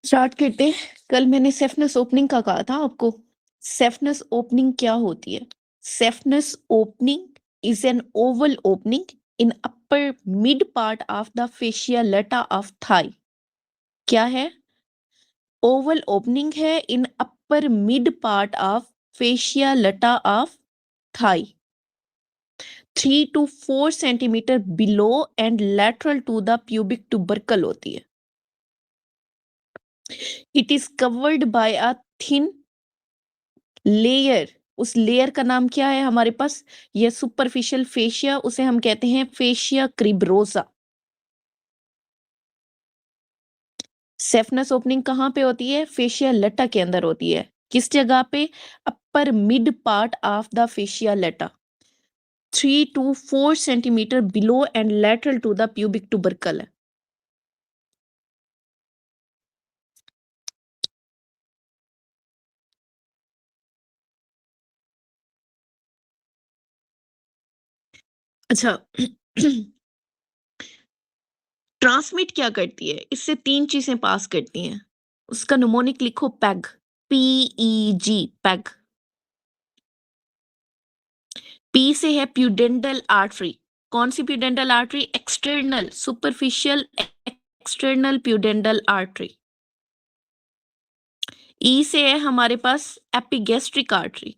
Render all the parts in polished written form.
Start करते हैं। कल मैंने सेफनेस ओपनिंग का कहा था आपको। सेफनेस ओपनिंग क्या होती है? Saphenous opening is an oval opening in upper mid part of the fascia lata of thigh. क्या है? ओवल ओपनिंग है in upper mid part of fascia lata of thigh, 3 to 4 centimetre below and lateral to the pubic tubercle होती है। It is covered by a thin layer. उस layer का नाम क्या है हमारे पास? ये सुपरफिशियल फेशिया, उसे हम कहते हैं फेशिया क्रिब्रोसा। सेफनस ओपनिंग कहाँ पे होती है? फेशिया लटा के अंदर होती है। किस जगह पे? Upper mid part of the fascia lata, 3 to 4 centimetre below and lateral to the pubic tubercle है। अच्छा ट्रांसमिट क्या करती है? इससे 3 चीजें पास करती हैं। उसका निमोनिक लिखो, पैग, PEG, पैग। पी से है प्यूडेंटल आर्टरी। कौन सी pudendal artery? External, superficial external pudendal artery. E से है हमारे पास epigastric artery,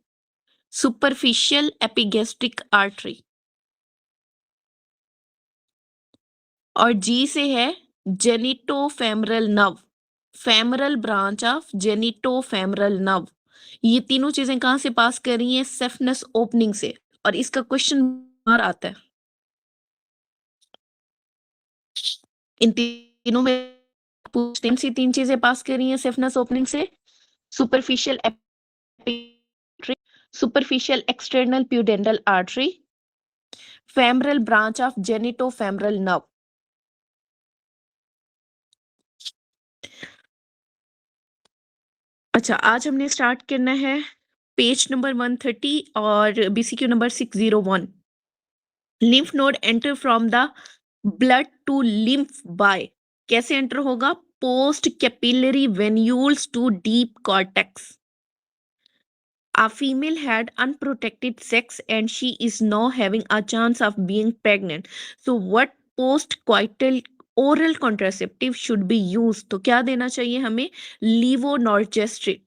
superficial epigastric artery. और जी से है genitofemoral nerve, femoral branch of genitofemoral nerve. ये तीनों चीजें कहां से पास कर रही हैं? सेफनस ओपनिंग से। और इसका क्वेश्चन बार आता है। इन तीनों में पूछते हैं, सी 3 चीजें पास कर रही हैं सेफनस ओपनिंग से। सुपरफिशियल एपिट्री, superficial external pudendal artery, femoral branch of genitofemoral nerve. अच्छा, आज हमने स्टार्ट करना है पेज नंबर 130 और BCQ number 601। Lymph node enter from the blood to lymph by, कैसे एंटर होगा? Post capillary venules to deep cortex. A female had unprotected sex and she is now having a chance of being pregnant. So what postcoital oral contraceptive should be used? तो क्या देना चाहिए हमें? Levonorgestrel.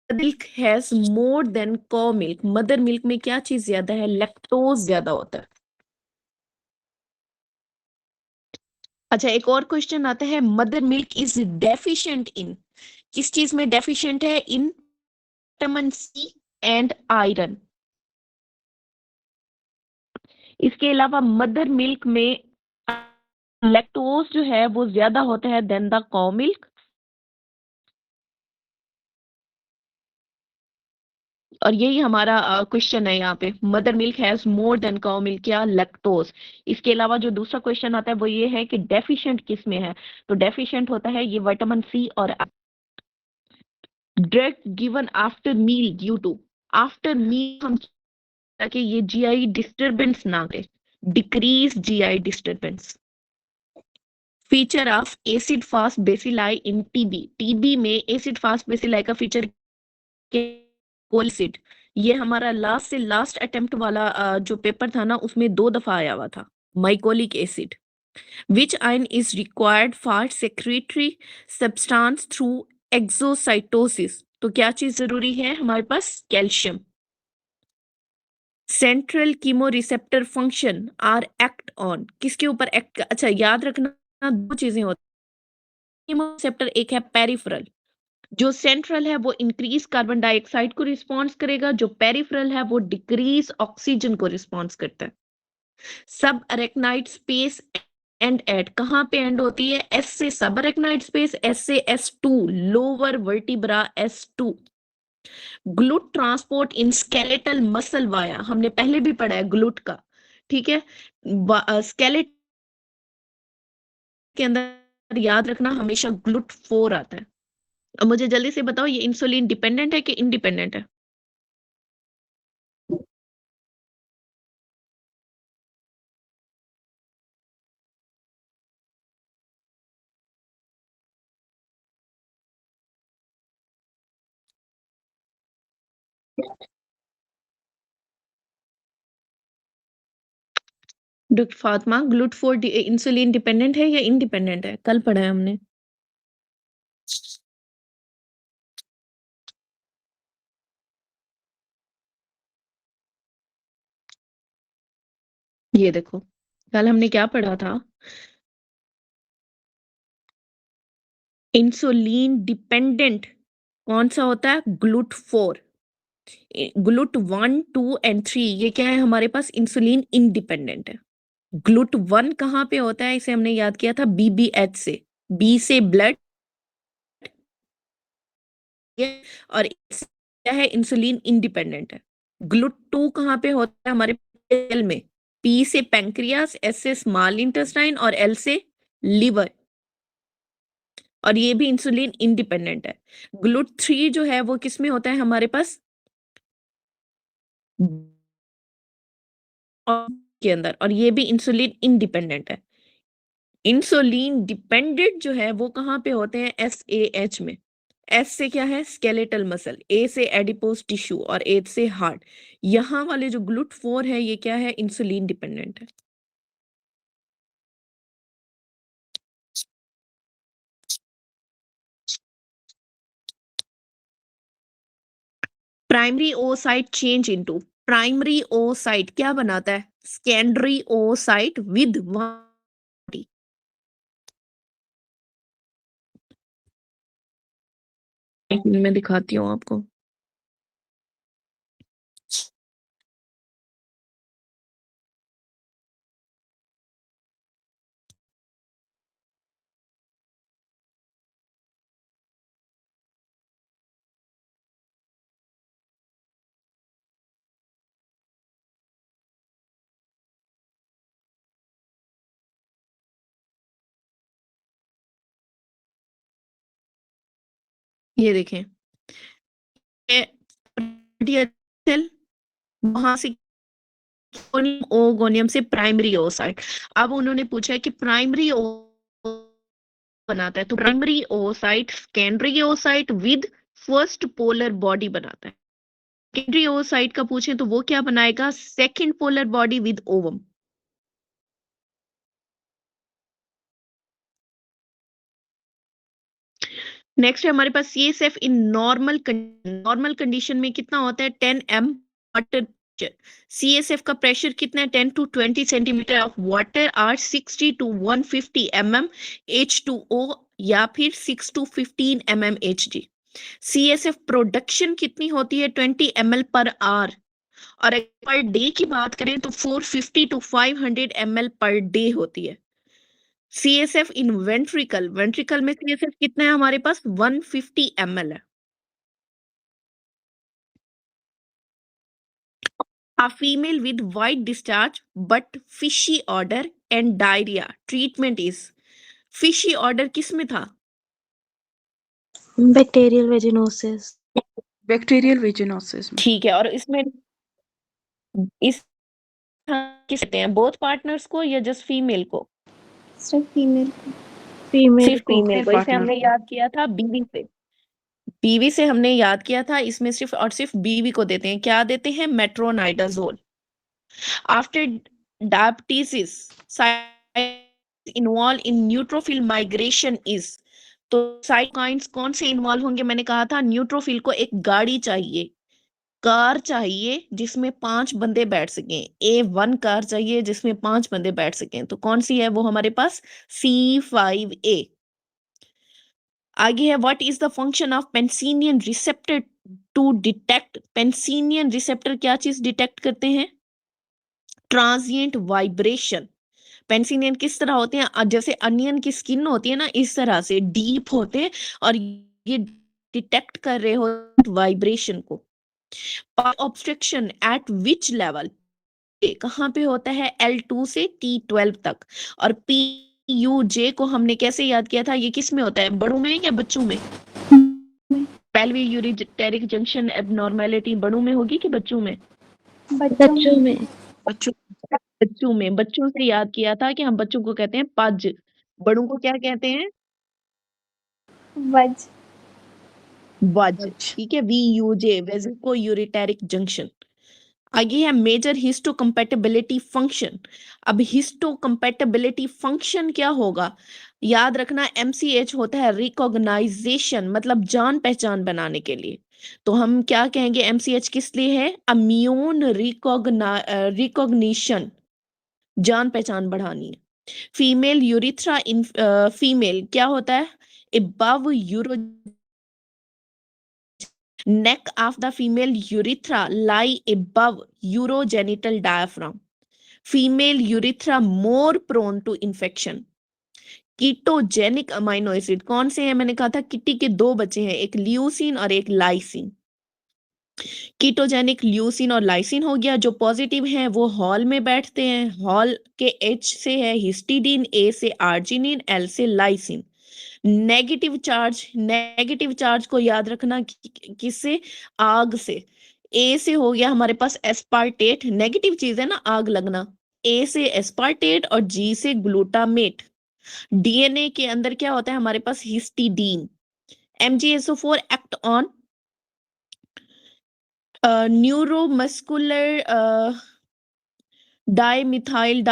Milk has more than कॉ milk. Mother milk में क्या चीज ज्यादा है? लैक्टोज ज्यादा होता है। अच्छा, एक और क्वेश्चन आता है, mother milk is deficient in, किस चीज में डेफिशिएंट है? In vitamin C and iron. इसके अलावा मदर मिल्क में लैक्टोज जो है वो ज्यादा होता है देन द कॉ मिल्क। और यही हमारा क्वेश्चन है यहाँ पे, mother milk has more than cow milk, क्या? लैक्टोज। इसके अलावा जो दूसरा क्वेश्चन आता है वो ये है कि डेफिशिएंट किस में है? तो डेफिशिएंट होता है ये विटामिन C और drug given after meal due to, after meal हम, ताकि ये GI डिस्टरबेंस ना करे, decrease GI disturbance. Feature of acid fast bacilli in TB, TB में एसिड फास्ट बेसिलाई का फीचर कोलिसिड। ये हमारा लास्ट से लास्ट अटेम्प्ट वाला जो पेपर था ना, उसमें 2 दफा आया हुआ था। Mycolic acid. Which ion is required for secretory substance through exocytosis? तो क्या चीज जरूरी है हमारे पास? Calcium. Central chemo receptor function are act on, किसके ऊपर एक्ट? अच्छा, याद रखना 2 चीजें होती हैं कीमो रिसेप्टर, एक है पेरिफेरल। जो सेंट्रल है वो इंक्रीज कार्बन डाइऑक्साइड को रिस्पॉन्स करेगा, जो पेरिफेरल है वो डिक्रीज ऑक्सीजन को रिस्पॉन्स करता है। सब अरेक्नाइड स्पेस एंड एट, कहां पे एंड होती है? S से सब अरेक्नाइड स्पेस, S से S2 lower vertebra S2। GLUT transport in skeletal muscle via, हमने पहले भी पढ़ा है ग्लूट का, ठीक है। स्केलेट के अंदर याद रखना हमेशा GLUT4 आता है। अब मुझे जल्दी से बताओ, ये इंसुलिन डिपेंडेंट है कि इंडिपेंडेंट है? डॉक्टर फातिमा, ग्लूट4 इंसुलिन डिपेंडेंट है या इंडिपेंडेंट है? कल पढ़ा है हमने। ये देखो, कल हमने क्या पढ़ा था? इंसुलिन डिपेंडेंट कौन सा होता है? ग्लूट4। GLUT1, 2 एंड 3 ये क्या है हमारे पास? इंसुलिन इंडिपेंडेंट है। GLUT1 कहाँ पे होता है? इसे हमने याद किया था BBH से। बी से ब्लड, और क्या है? इंसुलिन इंडिपेंडेंट है। GLUT2 कहाँ पे होता है? हमारे सेल में। P से पैंक्रियास, S से स्मॉल इंटेस्टाइन और L से लिवर, और ये भी इंसुलिन इंडिपेंडेंट है। GLUT3 जो है वो किस में होता है हमारे पास? के अंदर, और ये भी इंसुलिन इंडिपेंडेंट है। इंसुलिन डिपेंडेंट जो है वो कहाँ पे होते हैं? SAH में। एस से क्या है? स्केलेटल मसल, ए से एडिपोज टिश्यू और एच से हार्ट। यहाँ वाले जो GLUT4 है ये क्या है? इंसुलिन डिपेंडेंट है। Primary oocyte change into, primary oocyte क्या बनाता है? Secondary oocyte with body. मैं दिखाती हूँ आपको। ये देखें, सेल वहां से ओगोनियम से प्राइमरी oocyte। अब उन्होंने पूछा है कि प्राइमरी बनाता है, तो primary oocyte secondary oocyte with first polar body बनाता है। सेकेंडरी oocyte का पूछें तो वो क्या बनाएगा? Second polar body with ovum. Next है हमारे पास CSF इन नॉर्मल कंडीशन में कितना होता है? 10 m वाटर प्रेशर। CSF का प्रेशर कितना है? 10 to 20 centimetre of water or 60 to 150 mm H2O या फिर 6 to 15 mm Hg। CSF production कितनी होती है? 20 ml पर आवर, और पर डे की बात करें तो 450 to 500 ml पर डे होती है। CSF इन वेंट्रिकल, वेंट्रिकल में CSF कितना है हमारे पास? 150 ml है। A female with white discharge but fishy odor and diarrhea. Treatment is, fishy odor किस में था? Bacterial vaginosis. बैक्टीरियल वेजिनोसिस में। ठीक है, और इसमें इस किस कहते हैं? बोथ पार्टनर्स को या जस्ट फीमेल को? सिर्फ फीमेल को। फीमेल सिर्फ को। फीमेल को। इसे पार्टनर हमने को। याद किया था बीवी से। बीवी से हमने याद किया था, इसमें सिर्फ और सिर्फ बीवी को देते हैं। क्या देते हैं? Metronidazole. After diabetes involve in neutrophil migration is, तो साइटोकाइंस कौन से इन्वॉल्व होंगे? मैंने कहा था न्यूट्रोफिल को एक गाड़ी चाहिए, कार चाहिए जिसमें 5 बंदे बैठ सकें। A1 कार चाहिए जिसमें 5 बंदे बैठ सकें, तो कौन सी है वो हमारे पास? C5A। आगे है, what is the function of pacinian receptor to detect? Pacinian receptor क्या चीज डिटेक्ट करते हैं? Transient vibration. पेंसिलियन किस तरह होते हैं? जैसे अनियन की स्किन होती है ना, इस तरह से डीप होते हैं, और ये डिटेक्ट कर रहे हो वाइब्रेशन को। Obstruction eight which level? कहाँ पे होता है? L2 से T12 तक। और PUJ को हमने कैसे याद किया था? ये किस में होता है? बड़ों में या बच्चों में? पेल्वी यूरिटेरिक जंक्शन एबनॉर्मेलिटी बड़ों में होगी कि बच्चों में? बच्चों में। बच्चों बच्चों में। बच्चों से याद किया था कि हम बच्चों को कहते हैं पज, बड़ों को क्या कहते हैं? वज। वज, Vaj. ठीक है, VUJ, वेसिको यूरिटेरिक जंक्शन। आगे है मेजर हिस्टोकम्पैटिबिलिटी फंक्शन। अब हिस्टोकम्पैटिबिलिटी फंक्शन क्या होगा, याद रखना, MCH होता है रिकॉग्नाइजेशन, मतलब जान पहचान बनाने के लिए। तो हम क्या कहेंगे, MCH किस लिए है, इम्यून रिकॉग्निशन, जान पहचान बढ़ानी है। फीमेल यूरिथ्रा इन फीमेल क्या होता है, above euro neck of the female urethra lie above urogenital diaphragm. Female urethra more prone to infection. Ketogenic amino acid कौन से हैं, मैंने कहा था किट्टी के दो बचे हैं, एक ल्यूसीन और एक लाइसिन। कीटोजेनिक ल्यूसीन और लाइसिन हो गया, जो पॉजिटिव हैं वो हॉल में बैठते हैं, हॉल के H से है हिस्टिडीन, A से आर्जिनिन, L से लाइसिन। नेगेटिव चार्ज को याद रखना किससे, आग से। ए से हो गया हमारे पास एस्पार्टेट, नेगेटिव चीज है ना आग लगना, ए से एस्पार्टेट और जी से ग्लूटामेट। डीएनए के अंदर क्या होता है हमारे पास, histidine. MgSO4 act on neuromuscular diethyl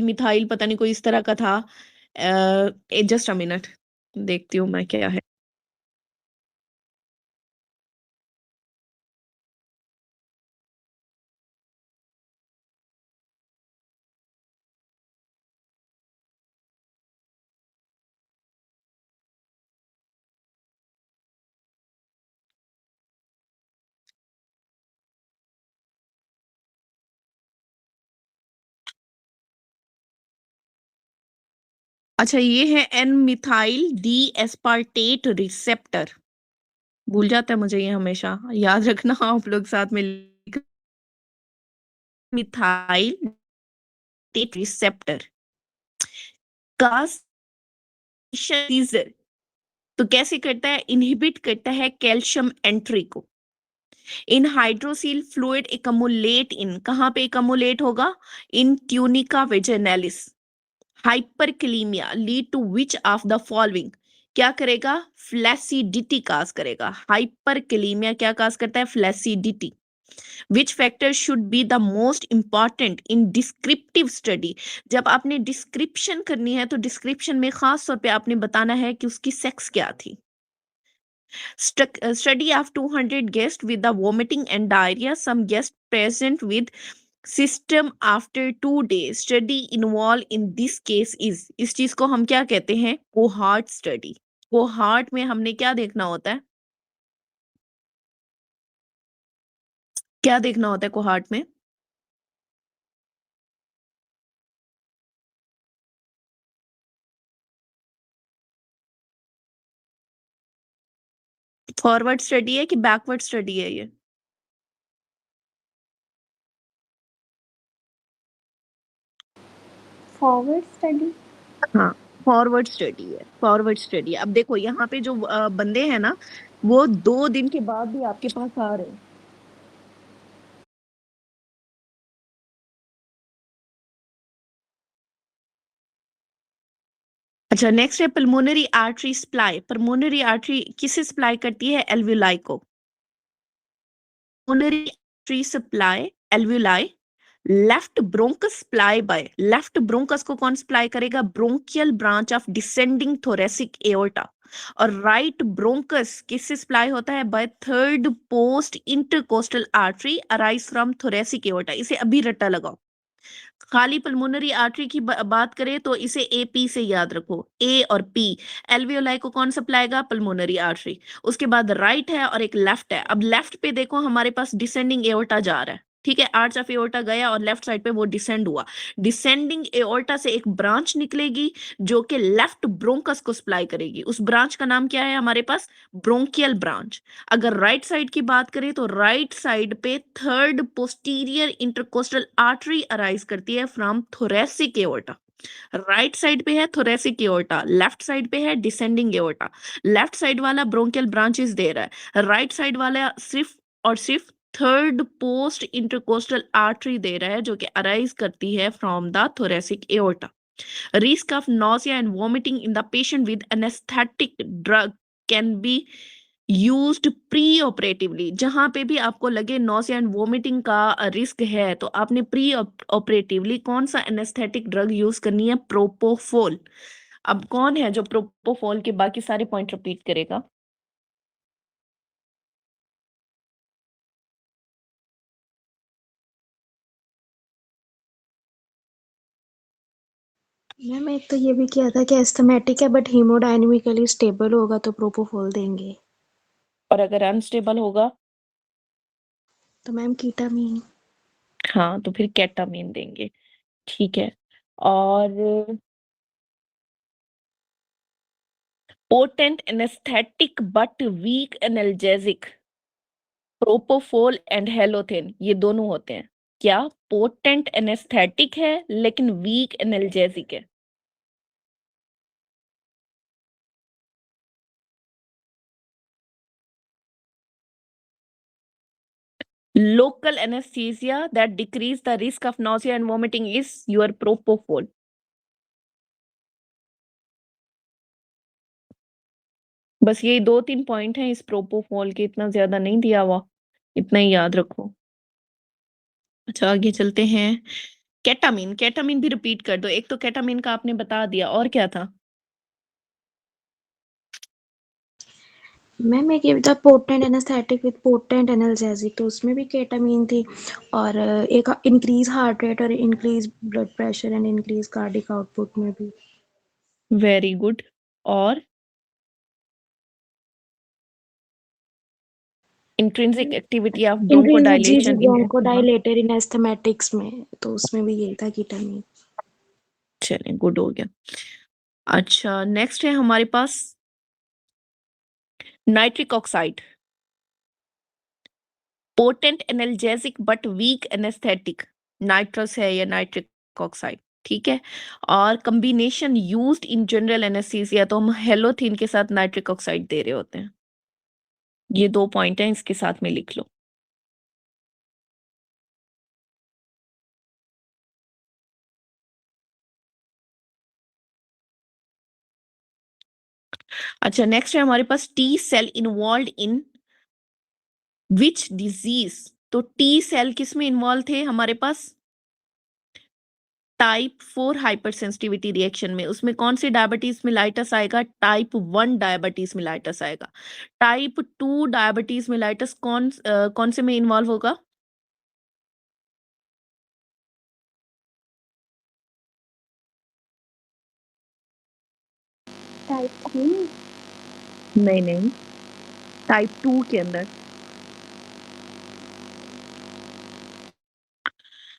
methyl, पता नहीं कोई इस तरह का था। जस्ट अ मिनट, देखती हूँ मैं क्या है। अच्छा, ये है N methyl D aspartate receptor. भूल जाता है मुझे ये हमेशा, याद रखना आप लोग साथ में मिथाइल रिसेप्टर का सीजर तो कैसे करता है, इनहिबिट करता है कैल्शियम एंट्री को। In hydrocele fluid accumulate in, कहां पे एकमुलेट होगा, in tunica vaginalis. Hyperkalaemia lead to which of the following, क्या करेगा, फ्लैसिडिटी काज करेगा। हाइपरकलीमिया क्या काज करता है, flaccidity. Which factor should be the most important in descriptive study, जब आपने डिस्क्रिप्शन करनी है तो डिस्क्रिप्शन में खास तौर पे आपने बताना है कि उसकी सेक्स क्या थी। Study of 200 guests with the vomiting and diarrhea. Some guests present with system after 2 days. Study involved in this case is, इस चीज को हम क्या कहते हैं, कोहार्ट स्टडी। कोहार्ट में हमने क्या देखना होता है, क्या देखना होता है कोहार्ट में, फॉरवर्ड स्टडी है कि बैकवर्ड स्टडी है ये, फॉरवर्ड स्टडी। हाँ फॉरवर्ड स्टडी है, फॉरवर्ड स्टडी। अब देखो यहाँ पे जो बंदे हैं ना, वो 2 दिन के बाद भी आपके पास आ रहे हैं। अच्छा, नेक्स्ट है pulmonary artery supply. Pulmonary artery किसे सप्लाई करती है, एल्वुलाई को। Pulmonary artery supply alveoli. Left bronchus supply bye, left bronchus को कौन सप्लाई करेगा, bronchial branch of descending thoracic aorta. और राइट ब्रोंकस किससे सप्लाई होता है, by third post intercostal artery arise from thoracic aorta. इसे अभी रट्टा लगाओ। खाली पल्मोनरी आर्टरी की बात करें तो इसे AP से याद रखो, A और P। एल्वियोलाई को कौन सप्लाईगा, पल्मोनरी आर्टरी। उसके बाद राइट है और एक लेफ्ट है। अब लेफ्ट पे देखो हमारे पास डिसेंडिंग एओर्टा जा रहा है, ठीक है, आर्च ऑफ एओर्टा गया और लेफ्ट साइड पे वो डिसेंड हुआ। डिसेंडिंग एओर्टा से एक ब्रांच निकलेगी जो कि लेफ्ट ब्रोंकस को सप्लाई करेगी। उस ब्रांच का नाम क्या है हमारे पास, ब्रोंकियल ब्रांच। अगर राइट साइड की बात करें तो राइट साइड पे third posterior intercostal artery arise करती है from thoracic aorta. Right side पे है थोरेसिक एओर्टा, लेफ्ट साइड पे है डिसेंडिंग एओर्टा। लेफ्ट साइड वाला ब्रोंकियल ब्रांचेस दे रहा है, राइट साइड वाला सिर्फ और सिर्फ थर्ड पोस्ट इंटरकोस्टल आर्टरी दे रहा है जो कि अराइज करती है from the thoracic aorta. Risk of nausea and vomiting in the patient with anesthetic drug can be used pre operatively, जहां पे भी आपको लगे नॉसिया एंड वोमिटिंग का रिस्क है तो आपने प्री ऑपरेटिवली कौन सा एनेस्थेटिक ड्रग यूज करनी है? प्रोपोफोल। अब कौन है जो प्रोपोफोल के बाकी सारे पॉइंट रिपीट करेगा? मैम एक तो ये भी किया था कि एस्थमेटिक है बट हीमोडायनेमिकली स्टेबल होगा तो प्रोपोफोल देंगे। और अगर अनस्टेबल होगा तो मैम कीटामीन। हाँ तो फिर केटामीन देंगे। ठीक है। और potent anaesthetic but weak analgesic, propofol and halothane ये दोनों होते हैं क्या? पोटेंट एनेस्थेटिक है लेकिन वीक एनाल्जेसिक है। Local anesthesia that decrease the risk of nausea and vomiting is your propofol. बस ये 2-3 पॉइंट हैं इस प्रोपोफोल के, इतना ज्यादा नहीं दिया हुआ, इतना ही याद रखो। अच्छा आगे चलते हैं। केटामीन, केटामीन भी रिपीट कर दो। एक तो केटामीन का आपने बता दिया, और क्या था? मैम एक ये था potent anaesthetic with potent analgesic, तो उसमें भी केटामीन थी। और एक इंक्रीज हार्ट रेट और increase blood pressure and increase cardiac output में भी। Very good. और intrinsic activity of bronchodilation in asthma. Bronchodilator in asthmatics में, तो उसमें भी यही था कीटामीन। चलें गुड हो गया। अच्छा नेक्स्ट है हमारे पास nitric oxide, potent analgesic but weak anaesthetic, nitrous है या नाइट्रिक ऑक्साइड, ठीक है। और combination used in general anaesthesia, तो हम हेलोथिन के साथ नाइट्रिक ऑक्साइड दे रहे होते हैं। ये 2 पॉइंट हैं, इसके साथ में लिख लो। अच्छा नेक्स्ट है हमारे पास T cell involve in which disease, तो टी सेल किस में इन्वॉल्व थे हमारे पास? टाइप 4 हाइपर सेंसिटिविटी रिएक्शन में। उसमें कौन सी डायबिटीज मिलाइटस आएगा? टाइप 1 डायबिटीज मिलाइटस आएगा। टाइप 2 डायबिटीज मिलाइटस कौन से में इन्वॉल्व होगा? टाइप 3। नहीं नहीं, टाइप 2 के अंदर।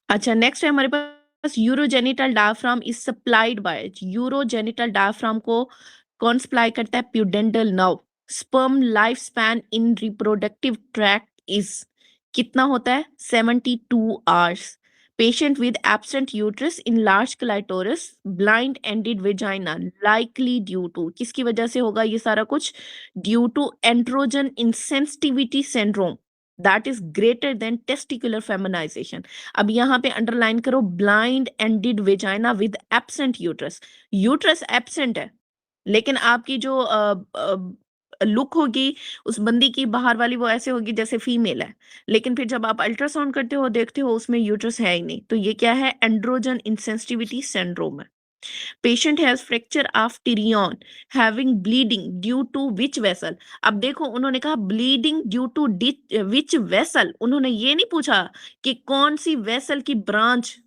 अच्छा नेक्स्ट है हमारे पास urogenital diaphragm is supplied by, urogenital diaphragm को कौन सप्लाई करता है? Pudendal nerve. Sperm life span in reproductive tract is कितना होता है? 72 hours. Patient with absent uterus in large clitoris, blind ended vagina, likely due to, किसकी वजह से होगा ये सारा कुछ? Due to androgen insensitivity syndrome that is greater than testicular feminization. अब यहाँ पे अंडरलाइन करो, blind ended vagina with absent uterus. Uterus absent है लेकिन आपकी जो लुक होगी उस बंदी की बाहर वाली, वो ऐसे होगी जैसे फीमेल है, लेकिन फिर जब आप अल्ट्रासाउंड करते हो देखते हो उसमें यूट्रस है ही नहीं। तो ये क्या है? एंड्रोजन इंसेंसिटिविटी सिंड्रोम है। Patient has fracture of pterion having bleeding due to which vessel. अब देखो उन्होंने कहा bleeding due to which vessel, उन्होंने ये नहीं पूछा कि कौन सी वेसल की ब्रांच,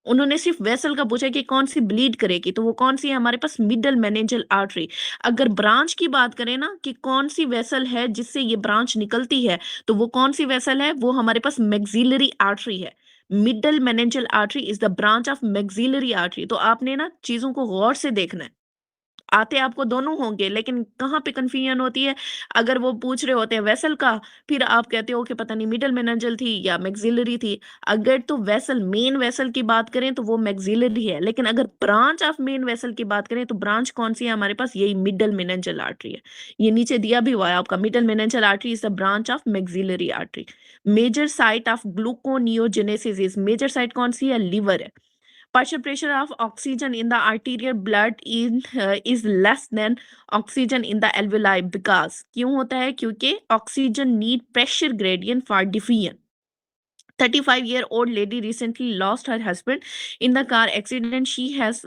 उन्होंने सिर्फ वेसल का पूछा कि कौन सी ब्लीड करेगी, तो वो कौन सी है हमारे पास? Middle meningeal artery. अगर ब्रांच की बात करें ना कि कौन सी वेसल है जिससे ये ब्रांच निकलती है, तो वो कौन सी वेसल है? वो हमारे पास मैक्सिलरी आर्टरी है। Middle meningeal artery is the branch of maxillary artery. तो आपने ना चीजों को गौर से देखना है। आते आपको दोनों होंगे लेकिन कहाँ पे कंफ्यूजन होती है? अगर वो पूछ रहे होते हैं वेसल का, फिर आप कहते हो कि पता नहीं मिडल मेनिंजियल थी या मैक्सिलरी थी। अगर तो वेसल, मेन वेसल की बात करें तो वो मैक्सिलरी है, लेकिन अगर ब्रांच ऑफ मेन वेसल की बात करें तो ब्रांच कौन सी है हमारे पास? यही मिडल मेनिंजियल आर्टरी है। ये नीचे दिया भी हुआ है आपका, middle meningeal artery is the branch of maxillary artery. Major site of gluconeogenesis is, major site कौन सी है? लीवर है। partial pressure of oxygen in the arterial blood is less than oxygen in the alveoli because क्यों होता है? क्योंकि oxygen need pressure gradient for diffusion. 35-year-old lady recently lost her husband in the car accident. She has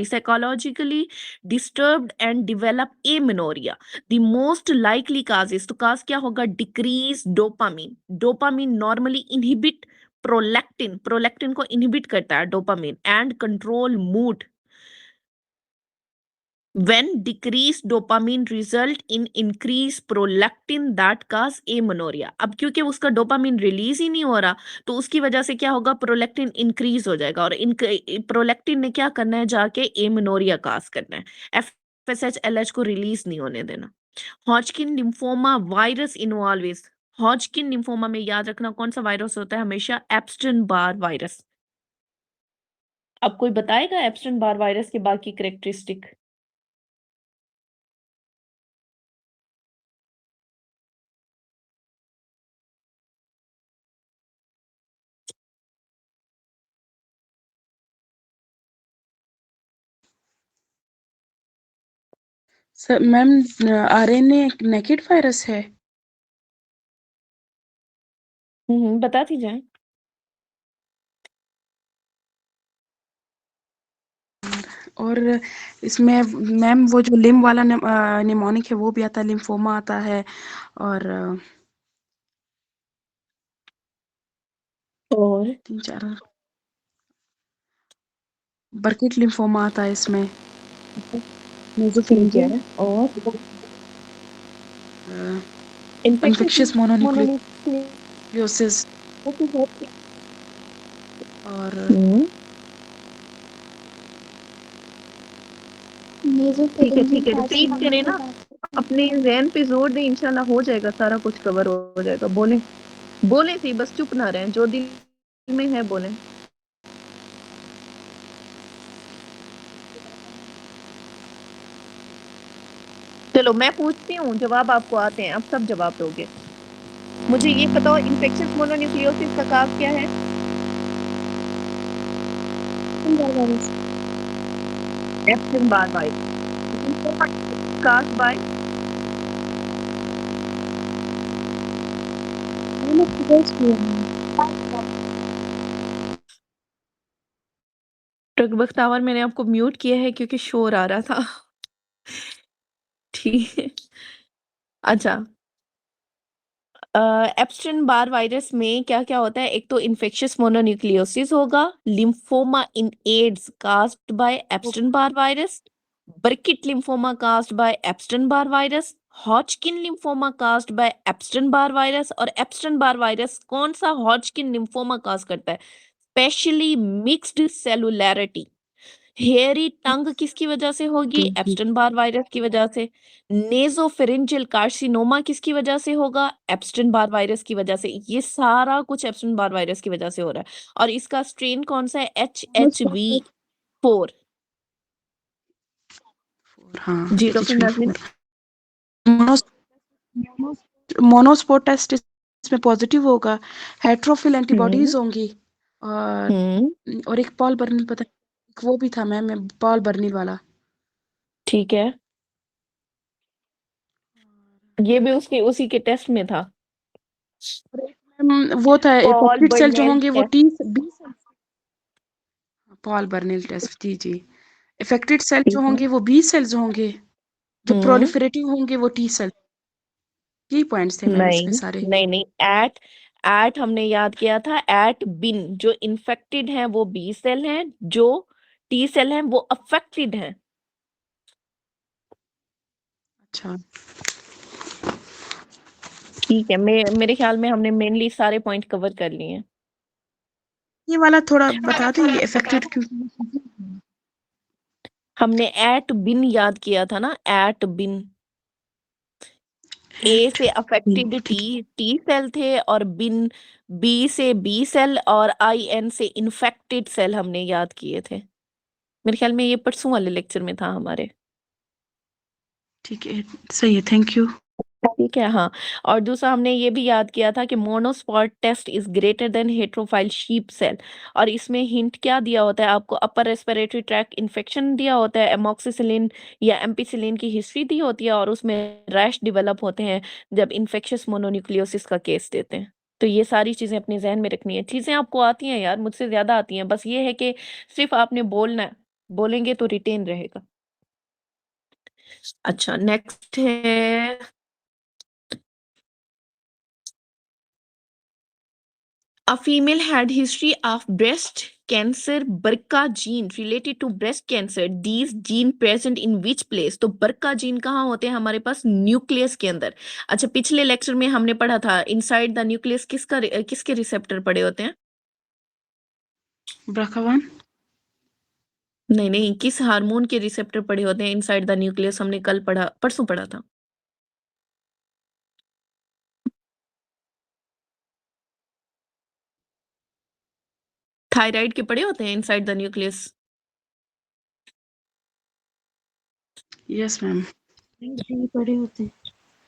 psychologically disturbed and developed amenorrhea. The most likely causes, तो cause क्या होगा? Decreased dopamine. Dopamine normally inhibit prolactin को inhibit करता है dopamine and control mood. When decreased dopamine result in increased prolactin that cause amenorrhea. अब क्योंकि उसका dopamine release ही नहीं हो रहा तो उसकी वजह से क्या होगा? प्रोलैक्टिन इंक्रीज हो जाएगा और प्रोलैक्टिन ने क्या करना है? जाके एमेनोरिया काज करना है, एफएसएच एलएच को रिलीज नहीं होने देना. Hodgkin lymphoma virus involve. Hodgkin lymphoma में याद रखना कौन सा वायरस होता है हमेशा? एप्स्टन बार वायरस. अब कोई बताएगा एप्स्टन बार वायरस के बाकी characteristic? Sir ma'am RNA naked virus है. बताती जाए. और इसमें मैम वो जो लिम वाला निमोनिक है वो भी आता है, लिम्फोमा आता है और और 3-4 बर्किट लिम्फोमा आता है इसमें, ठीक नेसोफेरिंजियल है. और इन्फेक्शियस मोनोन्यूक्लियोसिस और ठीक है रिपीट करें ना, अपने ज़हन पे जोर दे, इंशाल्लाह हो जाएगा, सारा कुछ कवर हो जाएगा. बोले सी, बस चुप ना रहें, जो दिल में है बोलें. चलो मैं पूछती हूँ, जवाब आपको आते हैं, अब सब जवाब दोगे. मुझे ये बताओ, इन्फेक्शियस मोनोन्यूक्लियोसिस का काज क्या है? एप्स्टन Barr virus. Cause by Bakhtawar, मैंने आपको म्यूट किया है क्योंकि शोर आ रहा था. ठीक है. अच्छा, एप्स्टन बार वायरस में क्या क्या होता है? एक तो इन्फेक्शियस मोनोन्यूक्लियोसिस होगा, lymphoma in AIDS caused by Epstein Barr virus, Burkitt lymphoma caused by Epstein Barr virus, Hodgkin lymphoma caused by Epstein Barr virus. और एप्स्टन बार वायरस कौन सा हॉजकिन लिम्फोमा काज करता है? Specially mixed cellularity. Hairy tongue किसकी वजह से होगी? एप्स्टन Barr virus की वजह से. नेजोफेरिंजियल कार्सिनोमा किसकी वजह से होगा? एप्स्टन बार वायरस की वजह से. ये सारा कुछ एप्स्टन बार वायरस की वजह से हो रहा है. और इसका स्ट्रेन कौन सा है? HHV4. हाँ, जी डॉक्टर नाज़मीन. मोनोस्पोट टेस्ट इसमें पॉजिटिव होगा, हेट्रोफिल एंटीबॉडीज होंगी और एक पॉल बर्निल, पता वो भी था मैम, पॉल बर्निल वाला. ठीक है, ये भी उसी के टेस्ट में था. वो था पॉल इफेक्टेड सेल जो बर्नेल होंगे वो टेस्ट. Paul Bunnell test. जी इफेक्टेड सेल जो होंगे वो बी सेल्स होंगे, जो प्रोलिफरेटिव होंगे वो टी सेल. यही पॉइंट्स थे मैम इसमें सारे. नहीं, एट हमने याद किया था. एट बिन जो इन्फेक्टेड हैं वो बी सेल हैं, जो टी सेल हैं वो अफेक्टेड हैं. अच्छा, ठीक है, मेरे ख्याल में हमने मेनली सारे पॉइंट कवर कर लिए हैं. ये वाला थोड़ा बता दें, ये इफेक्टेड क्यों? हमने एट बिन याद किया था ना, एट बिन. ए से अफेक्टेड टी सेल थे और बिन बी से बी सेल और IN से इन्फेक्टेड सेल हमने याद किए थे. मेरे ख्याल में ये परसों वाले लेक्चर में था हमारे. ठीक है, सही है, थैंक यू. ठीक है, हाँ। और दूसरा हमने ये भी याद किया था कि monospot test is greater than heterophile sheep cell, और इसमें हिंट क्या दिया होता है आपको, अपर रेस्पिरेटरी ट्रैक इन्फेक्शन दिया होता है, एमोक्सिसिलिन या एम्पिसिलिन की हिस्ट्री दी होती है, और उसमें रैश डेवलप होते हैं जब इन्फेक्शियस मोनोन्यूक्लियोसिस का केस देते हैं। तो ये सारी चीजें अपने जहन में रखनी है। चीजें आपको आती हैं यार, मुझसे ज्यादा आती हैं, बस ये है कि सिर्फ आपने बोलना है, बोलेंगे तो रिटेन रहेगा। अच्छा, नेक्स्ट है a female had history of breast cancer BRCA gene related to breast cancer. These gene present in which place? तो BRCA जीन कहाँ होते हैं हमारे पास? न्यूक्लियस के अंदर। अच्छा, पिछले लेक्चर में हमने पढ़ा था इनसाइड द न्यूक्लियस किसके रिसेप्टर पड़े होते हैं? BRCA1। नहीं नहीं, किस हार्मोन के रिसेप्टर पड़े होते हैं इनसाइड द न्यूक्लियस? हमने कल पढ़ा, परसों पढ़ा था। थायराइड के पड़े होते हैं inside the nucleus. Yes ma'am. जी बड़े होते हैं।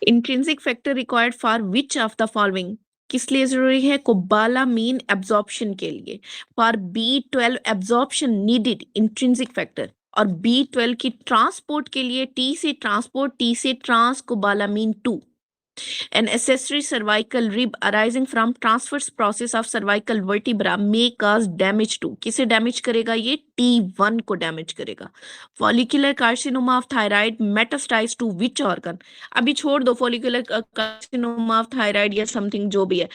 Intrinsic factor required for which of the following? किस लिए जरूरी है? कोबालामीन एब्जॉर्प्शन के लिए। For B12 absorption needed intrinsic factor, और B12 की ट्रांसपोर्ट के लिए T से ट्रांसपोर्ट, T से transcobalamin 2। An accessory cervical rib arising from transverse process of cervical vertebra may cause damage to, किसे डैमेज करेगा ये? T1 को डैमेज करेगा। Follicular carcinoma of thyroid metastasized to which organ? अभी छोड़ दो follicular carcinoma of thyroid या something जो भी है,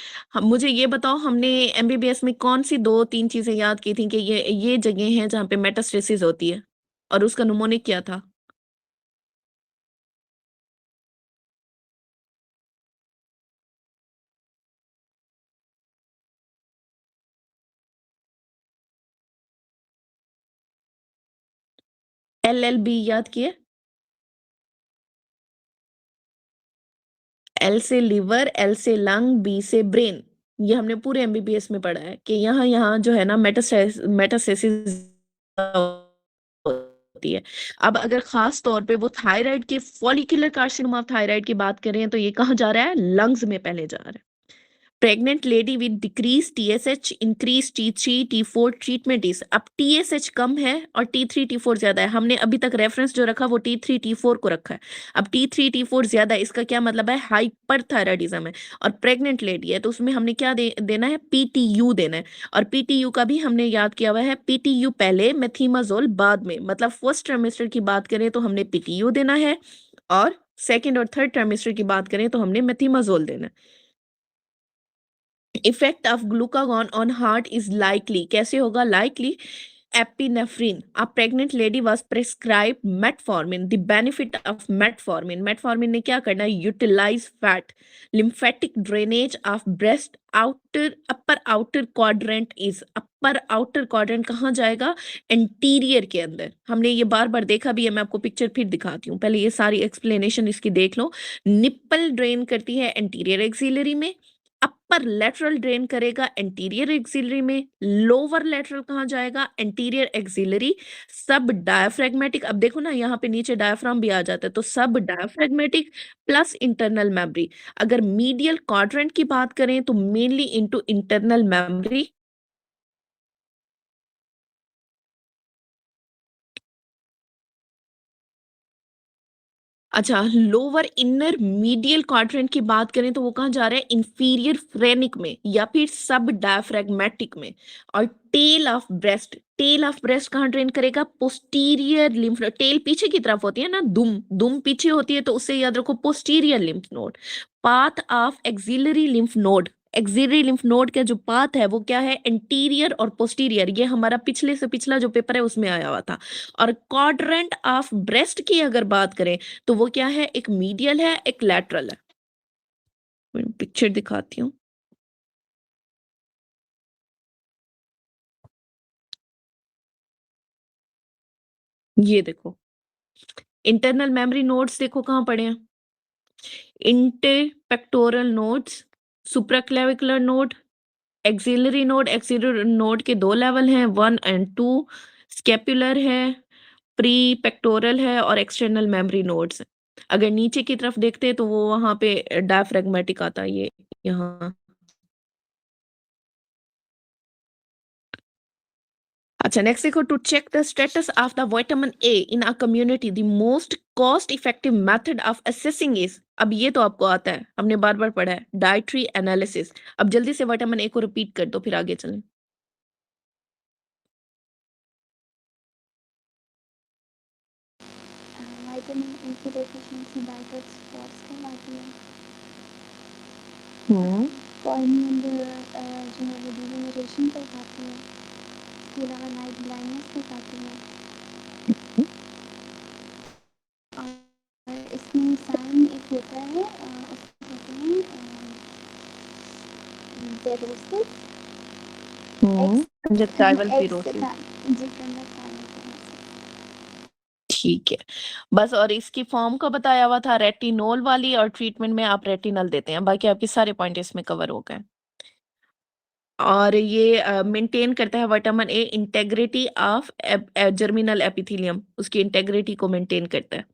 मुझे ये बताओ हमने MBBS में कौन सी 2-3 चीजें याद की थी कि ये जगह हैं जहाँ पे मेटास्टेसिस होती है, और उसका न्यूमोनिक क्या था? LLB याद किए? L से लिवर, L से लंग, B से ब्रेन। ये हमने पूरे MBBS में पढ़ा है कि यहाँ यहाँ जो है ना मेटास्टेसिस होती है। अब अगर खास तौर पे वो थायराइड के फॉलिकुलर कार्सिनोमा ऑफ थायराइड की बात करें तो ये कहाँ जा रहा है? लंग्स में पहले जा रहा है। Pregnant lady with decrease TSH, increase T3 T4 treatment is. अब TSH कम है और T3 T4 ज्यादा है, हमने अभी तक रेफरेंस जो रखा वो T3 T4 को रखा है। अब T3 T4 ज्यादा है, इसका क्या मतलब है? हाइपरथायराइडिज्म है। और प्रेग्नेंट लेडी है तो उसमें हमने क्या देना है? PTU देना है। और PTU का भी हमने याद किया हुआ है, PTU पहले, मेथिमाजोल बाद में। मतलब फर्स्ट ट्राइमेस्टर की बात करें तो हमने PTU देना है, और सेकेंड और थर्ड ट्राइमेस्टर की बात करें तो हमने मेथिमाजोल देना है। Effect of glucagon on heart is likely, कैसे होगा? Likely epinephrine. A pregnant lady was prescribed metformin. The benefit of metformin, metformin ने क्या करना है? Utilise fat, lymphatic drainage of breast, outer upper outer quadrant is. Upper outer quadrant कहाँ जाएगा? Anterior के अंदर। हमने ये बार बार देखा भी है, मैं आपको पिक्चर फिर दिखाती हूँ, पहले ये सारी एक्सप्लेनेशन इसकी देख लो। निप्पल ड्रेन करती है एंटीरियर एक्सिलरी में, अपर लेटरल ड्रेन करेगा एंटीरियर एक्सिलरी में, लोअर लेटरल कहाँ जाएगा? Anterior axillary. सब डायफ्रैग्मेटिक, अब देखो ना यहाँ पे नीचे डायफ्राम भी आ जाता है, तो सब डायफ्रैग्मेटिक प्लस इंटरनल मेमोरी। अगर मीडियल क्वाड्रेंट की बात करें तो मेनली इनटू इंटरनल मेमोरी। अच्छा, लोअर इनर मीडियल क्वाड्रेंट की बात करें तो वो कहाँ जा रहा है? इंफीरियर फ्रेनिक में या फिर सब डायफ्रैग्मेटिक में। और tail of breast, tail of breast कहाँ ड्रेन करेगा? Posterior lymph node. टेल पीछे की तरफ होती है ना, दुम दुम पीछे होती है, तो उससे याद रखो posterior lymph node. Path of axillary lymph node, axillary lymph node का जो पाथ है वो क्या है? एंटीरियर और पोस्टीरियर। ये हमारा पिछले से पिछला जो पेपर है उसमें आया हुआ था। और क्वाड्रेंट ऑफ ब्रेस्ट की अगर बात करें तो वो क्या है? एक मीडियल है, एक लैटरल है। मैं पिक्चर दिखाती हूँ। ये देखो, इंटरनल मेमोरी नोड्स देखो कहाँ पड़े हैं? Interpectoral nodes, supraclavicular node, axillary node के 2 लेवल हैं, 1 एंड 2। स्केपुलर है, प्री पेक्टोरल है, और एक्सटर्नल मेमोरी नोड्स। अगर नीचे की तरफ देखते हैं तो वो वहाँ पे डायफ्रैग्मेटिक आता है, ये यहाँ। अच्छा, नेक्स्ट देखो, to check the status of the vitamin A in a community the most cost effective method of assessing is, अब ये तो आपको आता है, हमने बार बार पढ़ा है, डाइटरी एनालिसिस। अब जल्दी से विटामिन ए को रिपीट कर दो, फिर आगे चलें। विटामिन ए की डेफिशिएंसी डाइट स्पॉट्स कहलाती है। कॉर्नियल जो है वो डिजेनरेशन कहलाती है। इसके अलावा नाइट ब्लाइंडनेस कहलाती है। और इसमें साइन एक होता है, उसको कहते हैं जेरोसिस, कंजक्टाइवल एक्स फिरोसिस। जी कंजक्टाइवल। ठीक है, बस। और इसकी फॉर्म का बताया हुआ था रेटिनोल वाली, और ट्रीटमेंट में आप रेटिनल देते हैं। बाकी आपके सारे पॉइंट इसमें कवर हो गए। और ये मेंटेन करता है vitamin A integrity of germinal epithelium, उसकी इंटेग्रिटी को मेंटेन करता है।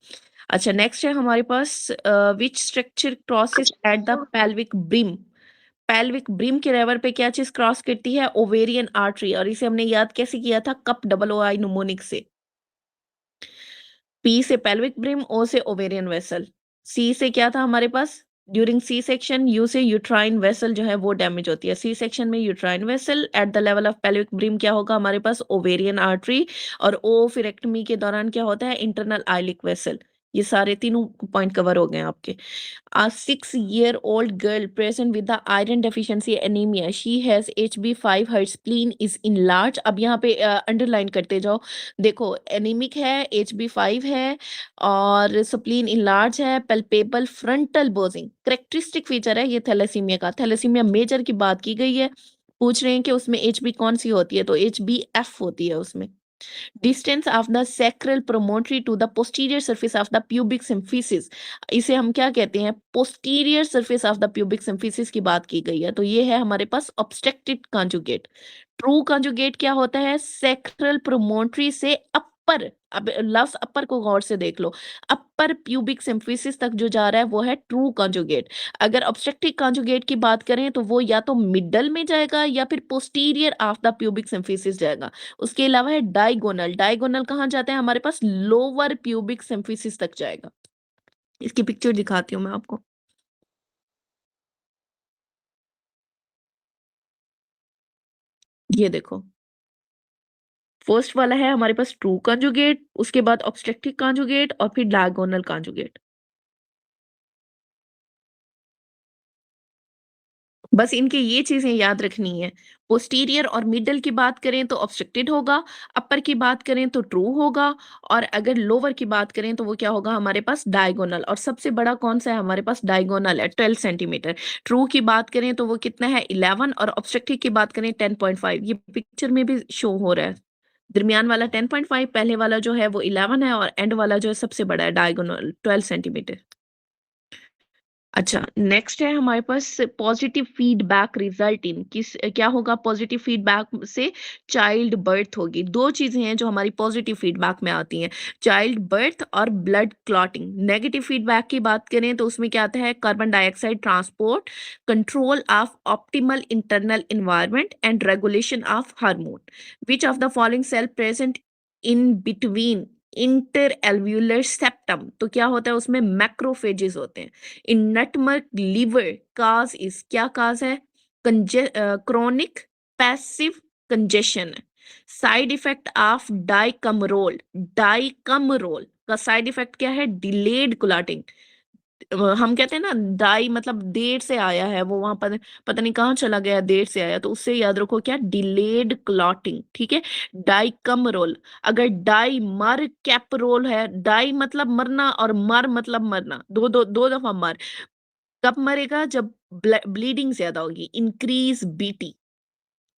अच्छा, नेक्स्ट है हमारे पास which structure crosses at the pelvic brim. Pelvic brim के लेवल पे क्या चीज क्रॉस करती है? Ovarian artery. और इसे हमने याद कैसे किया था? कप डबल ओ आई नुमोनिक से। पी से पेल्विक ब्रिम, ओ से ओवेरियन वेसल, सी से क्या था हमारे पास? ड्यूरिंग सी सेक्शन, यू से यूट्राइन वेसल जो है वो डैमेज होती है। सी सेक्शन में uterine vessel, at the level of pelvic brim क्या होगा हमारे पास? Ovarian artery. और ओ फिरेक्टमी के दौरान क्या होता है? Internal iliac vessel. ये सारे तीनों पॉइंट कवर हो गए आपके। A 6-year-old girl present with the iron deficiency anemia. She has HB5. Her spleen is enlarged. अब यहाँ पे अंडरलाइन करते जाओ। देखो, एनीमिक है, HB5 है, और स्प्लीन इनलार्ज है, पल्पेबल फ्रंटल बोजिंग करेक्टरिस्टिक फीचर है ये थैलेसीमिया का। थैलेसीमिया मेजर की बात की गई है, पूछ रहे हैं कि उसमें HB कौन सी होती है, तो HBF होती है उसमें। Distance of the sacral promontory to the posterior surface of the pubic symphysis, इसे हम क्या कहते हैं? Posterior surface of the pubic symphysis की बात की गई है। तो ये है हमारे पास ऑब्स्ट्रक्टेड कॉन्जुगेट। ट्रू कॉन्जुगेट क्या होता है? सैक्रल प्रोमोटरी से अपर, अब लफ्ज अपर को गौर से देख लो, अपर प्यूबिक सिम्फिसिस तक जो जा रहा है वो है ट्रू कॉन्जुगेट। अगर ऑब्स्ट्रक्टिव कॉन्जुगेट की बात करें तो वो या तो मिडल में जाएगा या फिर posterior of the pubic symphysis जाएगा। उसके अलावा है डायगोनल। डायगोनल कहाँ जाता है हमारे पास? लोअर प्यूबिक सिम्फिसिस तक जाएगा। इसकी पिक्चर दिखाती हूँ मैं आपको। ये देखो, फर्स्ट वाला है हमारे पास ट्रू कॉन्जुगेट, उसके बाद ऑब्स्ट्रक्टिव कॉन्जुगेट, और फिर डायगोनल कॉन्जुगेट। बस इनके ये चीजें याद रखनी है। पोस्टीरियर और मिडल की बात करें तो ऑब्स्ट्रक्टेड होगा, अपर की बात करें तो ट्रू होगा, और अगर लोअर की बात करें तो वो क्या होगा हमारे पास? डायगोनल। और सबसे बड़ा कौन सा है हमारे पास? डायगोनल है, 12 सेंटीमीटर। ट्रू की बात करें तो वो कितना है? 11। और ऑब्स्ट्रक्टिव की बात करें 10.5। ये पिक्चर में भी शो हो रहा है। दरमियान वाला 10.5, पहले वाला जो है वो 11 है, और एंड वाला जो है सबसे बड़ा है डायगोनल 12 सेंटीमीटर। अच्छा, नेक्स्ट है हमारे पास पॉजिटिव फीडबैक रिजल्ट इन, किस क्या होगा? पॉजिटिव फीडबैक से चाइल्ड बर्थ होगी। दो चीजें हैं जो हमारी पॉजिटिव फीडबैक में आती हैं, चाइल्ड बर्थ और ब्लड क्लॉटिंग। नेगेटिव फीडबैक की बात करें तो उसमें क्या आता है? Carbon dioxide transport, control of optimal internal environment, and regulation of hormone. Which of the following cell present in between inter alveolar septum, तो क्या होता है उसमें? मैक्रोफेजेस होते हैं। इन नटमर्क लीवर काज इज, क्या काज है? Chronic passive congestion. Side effect of dicumarol, dicumarol का साइड इफेक्ट क्या है? Delayed clotting. हम कहते हैं ना, डाई मतलब देर से आया है, वो वहां पर पता नहीं कहाँ चला गया, देर से आया, तो उससे याद रखो क्या? Delayed clotting. ठीक है, डाइकमरोल। अगर डाई मर कैपरोल है, डाई मतलब मरना और मर मतलब मरना, दो दो दो दफा मर। कब मरेगा? जब ब्लीडिंग ज्यादा होगी, इंक्रीज बीटी।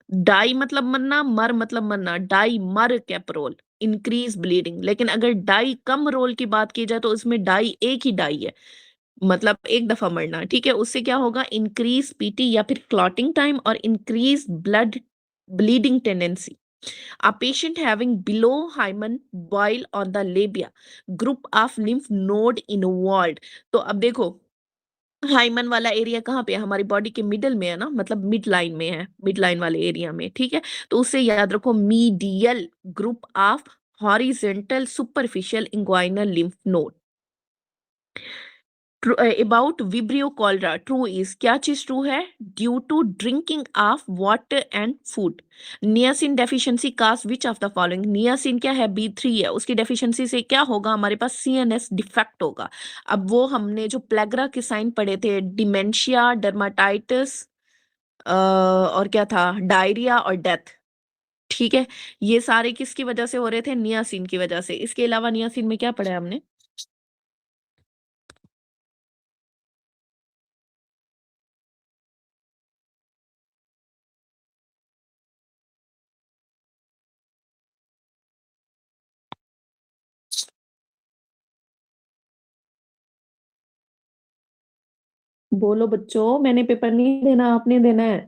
डाई मतलब मरना, मर मतलब मरना, डाई मर कैपरोल, इंक्रीज ब्लीडिंग। लेकिन अगर डाई कम रोल की बात की जाए तो उसमें डाई एक ही डाई है, मतलब एक दफा मरना। ठीक है, उससे क्या होगा? इंक्रीज पीटी या फिर क्लॉटिंग टाइम, और increase blood bleeding tendency. A patient having below hymen boil on the labia, group of lymph node involved. तो अब देखो हाइमन वाला एरिया कहाँ पे है, हमारी बॉडी के मिडल में है ना, मतलब मिड लाइन में है, मिड लाइन वाले एरिया में, ठीक है। तो उससे याद रखो medial group of horizontal superficial inguinal lymph node. About vibrio cholera, true is, क्या चीज ट्रू है? Due to drinking of water and food. Niacin deficiency cause which of the following? Niacin क्या है? B3 है, उसकी डेफिशिएंसी से क्या होगा? हमारे पास CNS डिफेक्ट होगा। अब वो हमने जो प्लेग्रा के साइन पढ़े थे, डिमेंशिया, डर्माटाइटिस और क्या था, डायरिया और डेथ, ठीक है। ये सारे किसकी वजह से हो रहे थे? नियासिन की वजह से। इसके अलावा नियासिन में क्या पढ़ा है हमने? बोलो बच्चों, मैंने पेपर नहीं देना, आपने देना है।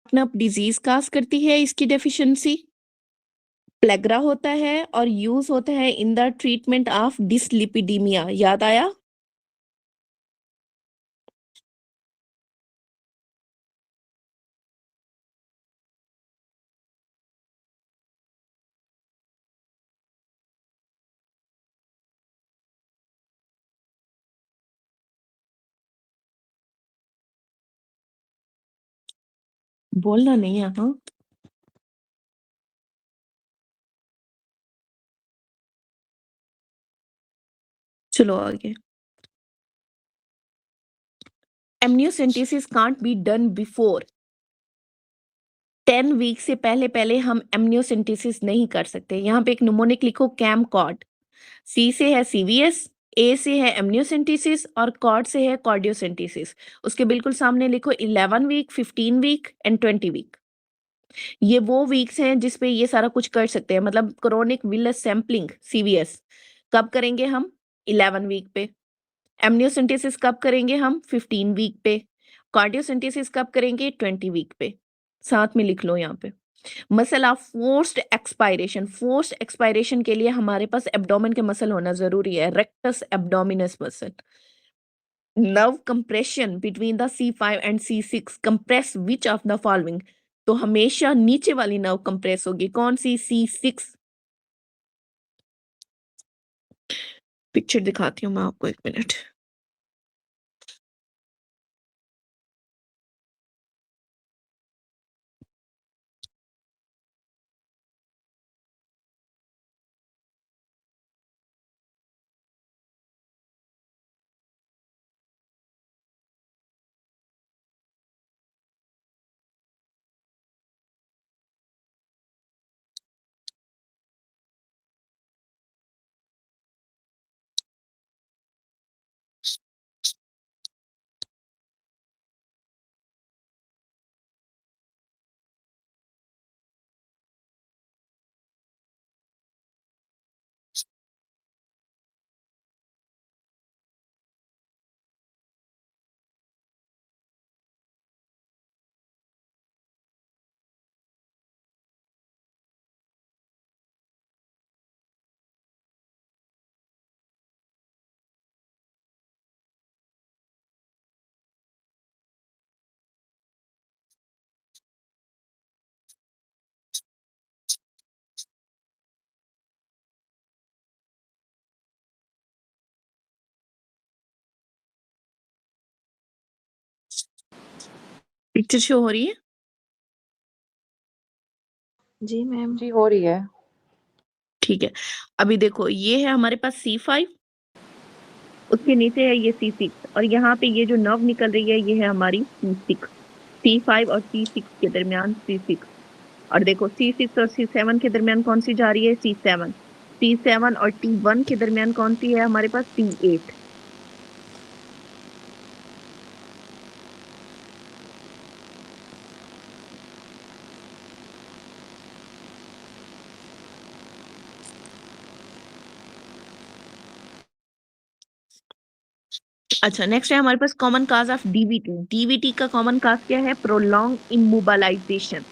अपना डिजीज काज करती है इसकी डेफिशिएंसी, प्लेग्रा होता है और यूज होता है in the treatment of dyslipidaemia. याद आया? बोलना नहीं है, हाँ। चलो आगे। Amniocentesis can't be done before 10 week से पहले पहले हम एमनियोसेंटेसिस नहीं कर सकते। यहाँ पे एक निमोनिक लिखो, कैम कॉर्ड। सी से है CVS, ए से है एमनियोसेंटेसिस और कॉर्ड से है कार्डियोसेंटेसिस। उसके बिल्कुल सामने लिखो 11 वीक, 15 वीक एंड 20 वीक। ये वो वीक्स हैं जिसपे ये सारा कुछ कर सकते हैं। मतलब क्रोनिक विलस सैंपलिंग CVS कब करेंगे हम? 11 वीक पे। एमनियोसेंटेसिस कब करेंगे हम? 15 वीक पे। कार्डियोसेंटेसिस कब करेंगे? 20 वीक पे। साथ में लिख लो यहाँ पे। Muscle of forced expiration, forced expiration के लिए हमारे पास एब्डोमेन के मसल होना जरूरी है, rectus abdominis muscle. Nerve compression between the C5 and C6, compress which of the following? तो हमेशा नीचे वाली नर्व कंप्रेस होगी, कौन सी? C6। पिक्चर दिखाती हूँ मैं आपको, एक मिनट। पिक्चर शो हो रही है? जी मैम। जी हो रही है। ठीक है। अभी देखो, ये है हमारे पास C5, उसके नीचे है ये C6 और यहाँ पे ये जो नर्व निकल रही है ये है हमारी C6। C5 और C6 के दरमियान C6। और देखो C6 और C7 के दरमियान कौन सी जा रही है? C7। C7 और T1 के दरमियान कौन सी है हमारे पास? T8। अच्छा, नेक्स्ट है हमारे पास common cause of DVT. DVT का कॉमन काज क्या है? Prolong immobilization.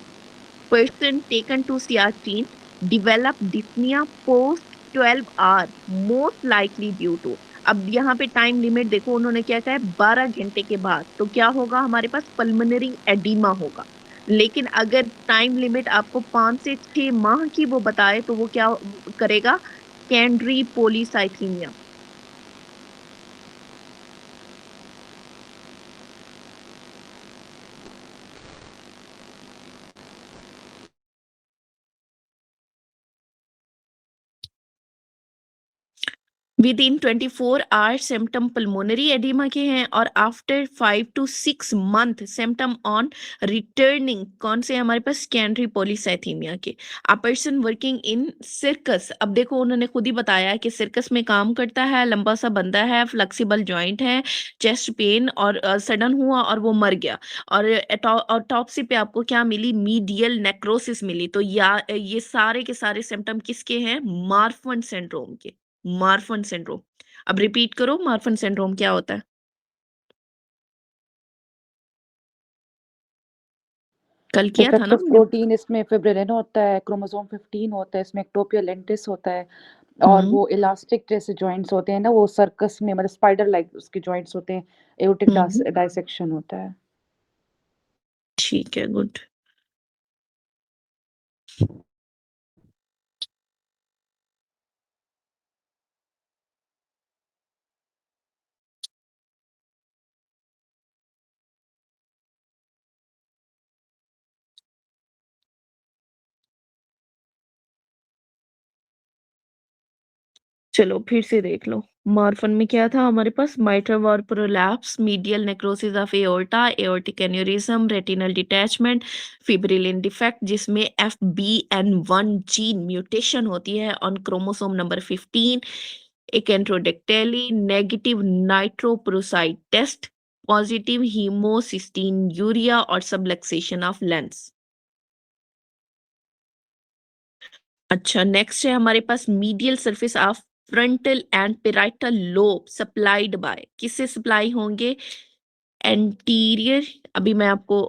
Person taken to Siachen develop dyspnea post 12 hour most likely due to। अब यहाँ पे टाइम लिमिट देखो, उन्होंने क्या कहा है? 12 घंटे के बाद। तो क्या होगा हमारे पास? पल्मोनरी एडिमा होगा। लेकिन अगर टाइम लिमिट आपको 5 से 6 माह की वो बताए तो वो क्या करेगा? Secondary polycythemia. Within 24 hours symptom pulmonary edema के हैं, और after 5 to 6 month symptom on returning कौन से हमारे पास? सेकेंडरी पॉलीसाइथीमिया के। A person working in circus, अब देखो उन्होंने खुद ही बताया कि सर्कस में काम करता है, लंबा सा बंदा है, फ्लेक्सिबल जॉइंट है, चेस्ट पेन और सडन हुआ और वो मर गया। और ऑटोप्सी पे आपको क्या मिली? मीडियल नेक्रोसिस मिली। तो ये सारे के सारे सिम्टम किसके हैं? मार्फन सिंड्रोम के। Marfan syndrome. अब रिपीट करो, मार्फन सिंड्रोम क्या होता है? कल किया था ना डिफेक्टिव हमने? प्रोटीन इसमें फिब्रिलिन होता है, क्रोमोसोम 15 होता है, इसमें एक्टोपिया लेंटिस होता है, और हम्म वो इलास्टिक जैसे जॉइंट्स होते हैं ना, वो सर्कस में मतलब स्पाइडर लाइक उसके जॉइंट्स होते हैं, एओर्टिक हम्म डाइसेक्शन होता है। ठीक है, गुड। चलो फिर से देख लो। मार्फन में क्या था हमारे पास? Mitral valve prolapse, medial necrosis of aorta, aortic aneurysm, retinal detachment, fibrillin defect जिसमें FBN1 जीन म्यूटेशन होती है ऑन क्रोमोसोम नंबर 15, एक arachnodactyly, negative nitroprusside test, positive homocystinuria और सबलक्सेशन ऑफ लेंस। अच्छा, नेक्स्ट है हमारे पास medial surface of frontal and parietal lobe supplied by, किससे सप्लाई होंगे? एंटीरियर, अभी मैं आपको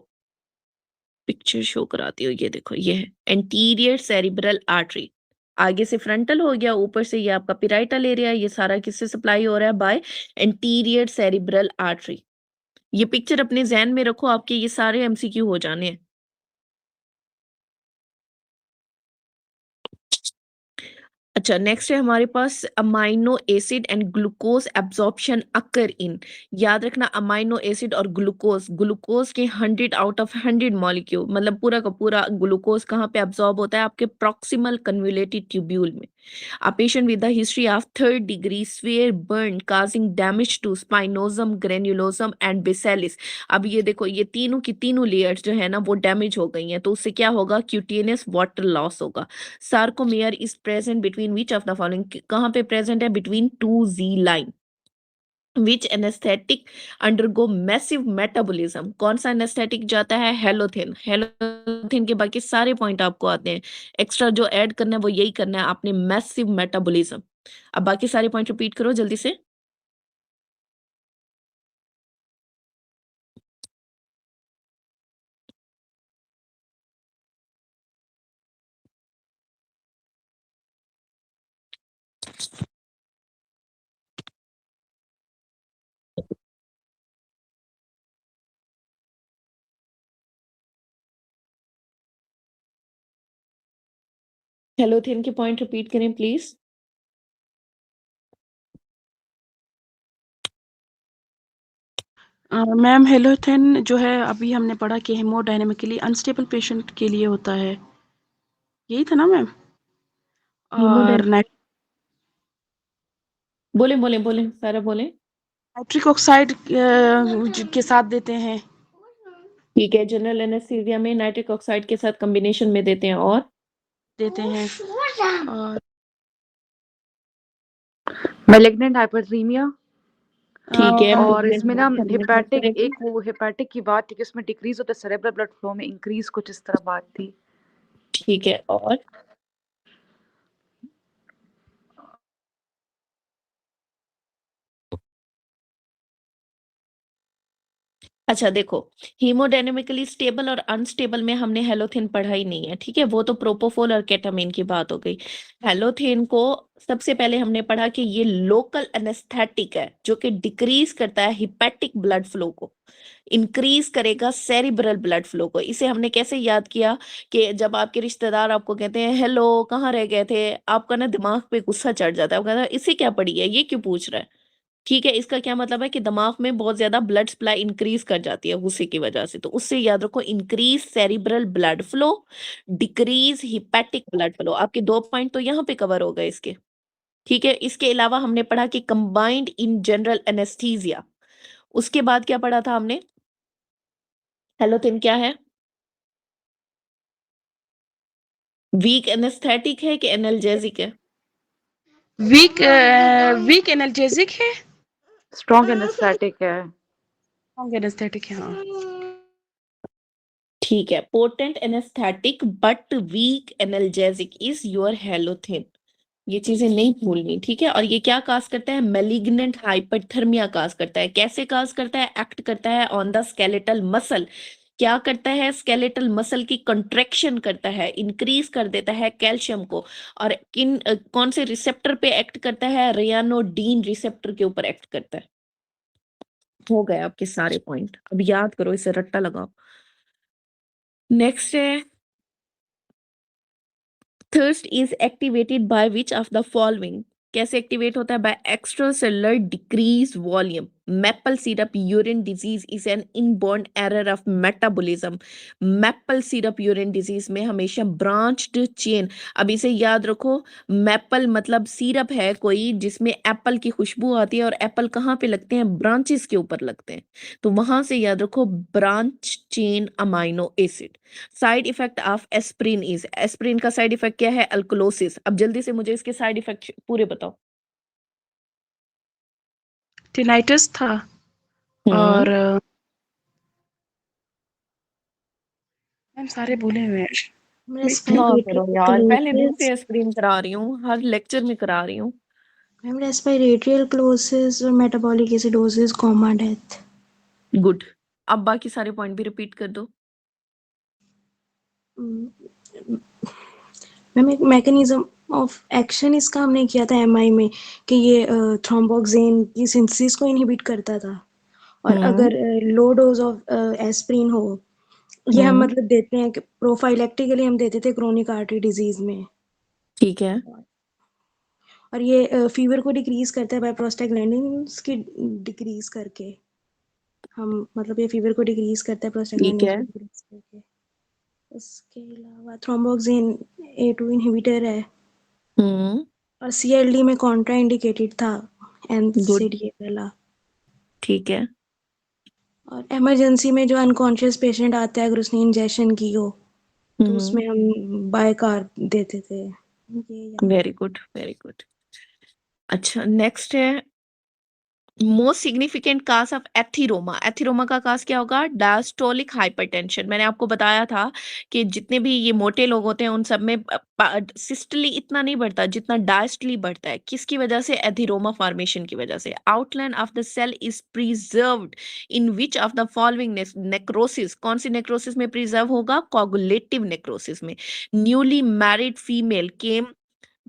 पिक्चर शो कराती हूँ, ये देखो, ये है एंटीरियर सेरिब्रल आर्टरी। आगे से फ्रंटल हो गया, ऊपर से ये आपका पेराइटल एरिया, ये सारा किससे सप्लाई हो रहा है? By anterior cerebral artery. ये पिक्चर अपने जहन में रखो, आपके ये सारे MCQ हो जाने हैं। अच्छा, नेक्स्ट है हमारे पास amino acid and glucose absorption occur in. याद रखना, अमाइनो एसिड और ग्लूकोज, ग्लूकोज के 100 आउट ऑफ 100 मॉलिक्यूल, मतलब पूरा का पूरा ग्लूकोज कहाँ पे एब्जॉर्ब होता है? आपके प्रॉक्सिमल कन्वोल्यूटेड ट्यूब्यूल में। A patient with a history of third degree severe burn causing damage to spinosum, granulosum and basilis। अब ये देखो, ये तीनों की तीनों लेयर्स जो है ना वो डैमेज हो गई हैं, तो उससे क्या होगा? क्यूटेनियस वाटर लॉस होगा। Sarcomere is present between which of the following, कहाँ पे प्रेजेंट है? Between 2Z line. Which anesthetic undergo massive metabolism, कौन सा एनेस्थेटिक जाता है? हेलोथिन। हेलोथिन के बाकी सारे पॉइंट आपको आते हैं, एक्स्ट्रा जो ऐड करना है वो यही करना है आपने, मैसिव मेटाबॉलिज्म। अब बाकी सारे पॉइंट रिपीट करो जल्दी से। हेलोथिन के पॉइंट रिपीट करें प्लीज। मैम हेलोथेन जो है अभी हमने पढ़ा कि हेमोडायनेमिकली अनस्टेबल पेशेंट के लिए होता है, यही था ना मैम? और बोले बोले बोले सारा बोले। नाइट्रिक ऑक्साइड के साथ देते हैं। ठीक है, जनरल एनेस्थीसिया में नाइट्रिक ऑक्साइड के साथ कॉम्बिनेशन में देते हैं, और और मैलिग्नेंट हाइपरथीमिया, ठीक है, और malignant इसमें ना hyperthyroidism हेपेटिक, करेंगे। एक वो हेपेटिक की बात थी कि उसमें डिक्रीज होता है सेरेब्रल ब्लड फ्लो में, इंक्रीज कुछ इस तरह बात थी। ठीक है, और अच्छा देखो, हीमोडायनेमिकली स्टेबल और अनस्टेबल में हमने हेलोथेन पढ़ा ही नहीं है, ठीक है, वो तो प्रोपोफोल और केटामिन की बात हो गई। हेलोथेन को सबसे पहले हमने पढ़ा कि ये लोकल एनेस्थेटिक है जो कि डिक्रीज करता है हिपैटिक ब्लड फ्लो को, इंक्रीज करेगा सेरिब्रल ब्लड फ्लो को। इसे हमने कैसे याद किया कि जब आपके रिश्तेदार आपको कहते हैं हेलो कहाँ रह गए थे, आपका ना दिमाग पे गुस्सा चढ़ जाता है, वो कहता है इसे क्या पड़ी है, ये क्यों पूछ रहा है, ठीक है। इसका क्या मतलब है कि दिमाग में बहुत ज्यादा ब्लड सप्लाई इंक्रीज कर जाती है गुस्से की वजह से। तो उससे याद रखो, increase cerebral blood flow, decrease hepatic blood flow. आपके 2 पॉइंट तो यहाँ पे कवर हो गए इसके, ठीक है। इसके अलावा हमने पढ़ा कि कंबाइंड इन जनरल एनेस्थीसिया। उसके बाद क्या पढ़ा था हमने, हेलोथिन क्या है, वीक एनेस्थेटिक है कि एनाल्जेसिक है? वीक वीक एनाल्जेसिक है, स्ट्रॉन्ग एनेस्थेटिक है। स्ट्रॉन्ग एनेस्थेटिक है, हाँ। ठीक है, potent anaesthetic but weak analgesic is your halothane. ये चीजें नहीं भूलनी, ठीक है। और ये क्या काज करता है, मेलिग्नेंट हाइपरथर्मिया काज करता है। कैसे काज करता है, एक्ट करता है ऑन द स्केलेटल मसल। क्या करता है, स्केलेटल मसल की कंट्रैक्शन करता है, इंक्रीज कर देता है कैल्शियम को। और कौन से रिसेप्टर पे एक्ट करता है, रेयानोडीन रिसेप्टर के ऊपर एक्ट करता है। हो गए आपके सारे पॉइंट, अब याद करो, इसे रट्टा लगाओ। नेक्स्ट है, thirst is activated by which of the following. कैसे एक्टिवेट होता है, by extracellular decrease volume. Maple syrup urine disease is an inborn error of metabolism. Maple syrup urine disease में हमेशा ब्रांच्ड चेन, अब इसे याद रखो, मैपल मतलब सिरप है कोई जिसमें एप्पल की खुशबू आती है, और एप्पल कहाँ पे लगते हैं, ब्रांचेस के ऊपर लगते हैं। तो वहां से याद रखो, branch chain amino acid. Side effect of aspirin is, aspirin का साइड इफेक्ट क्या है, अल्कोलोसिस। अब जल्दी से मुझे इसके साइड इफेक्ट पूरे बताओ। टिनाइटस था, हम्म और मैम सारे भूले हुए हैं। हाँ करो रेस्पिरेटरी यार, पहले दिन से क्लोसिस, एस्प्रिन करा रही हूँ, हर लेक्चर में करा रही हूँ। मैम रेस्पिरेटरी क्लोसिस और metabolic acidosis, comma death. Good, अब बाकी सारे पॉइंट भी रिपीट कर दो। मैम एक मैकेनिज्म ऑफ एक्शन इसका हमने किया था एमआई में कि ये थ्रोम्बोक्सेन की सिंथेसिस को इनहिबिट करता था। और हम्म अगर लो डोज ऑफ एस्प्रिन हो, ये हम हम्म मतलब देते हैं कि प्रोफाइलेक्टिकली हम देते थे क्रोनिक आर्टरी डिजीज में। ठीक है और ये फीवर को डिक्रीज करता है बाय प्रोस्टाग्लैंडिन्स की डिक्रीज करके। हम मतलब ये फीवर को डिक्रीज करता है ठीक प्रोस्टाग्लैंडिन्स है। को डिक्रीज करके। इसके अलावा थ्रोम्बोक्सिन A2 इनहिबिटर है, हम्म और CLD में कॉन्ट्रा इंडिकेटेड था गुड, NSAID वाला। ठीक है। और इमरजेंसी में जो अनकॉन्शियस पेशेंट आता है अगर उसने इंजेक्शन की हो, तो हम्म उसमें हम बाय कार देते थे। ये याद वेरी रखना। Good very good. अच्छा नेक्स्ट है, मोस्ट सिग्निफिकेंट काज ऑफ एथिरोमा। एथिरोमा का काज क्या होगा, डायस्टोलिक हाइपरटेंशन। मैंने आपको बताया था कि जितने भी ये मोटे लोग होते हैं उन सब में सिस्टली इतना नहीं बढ़ता जितना डायस्टली बढ़ता है। किसकी वजह से, एथिरोमा फॉर्मेशन की वजह से। Outline of the cell is preserved in which of the following necrosis. कौन सी नेक्रोसिस में प्रिजर्व होगा, कोगुलेटिव नेक्रोसिस में। Newly married female came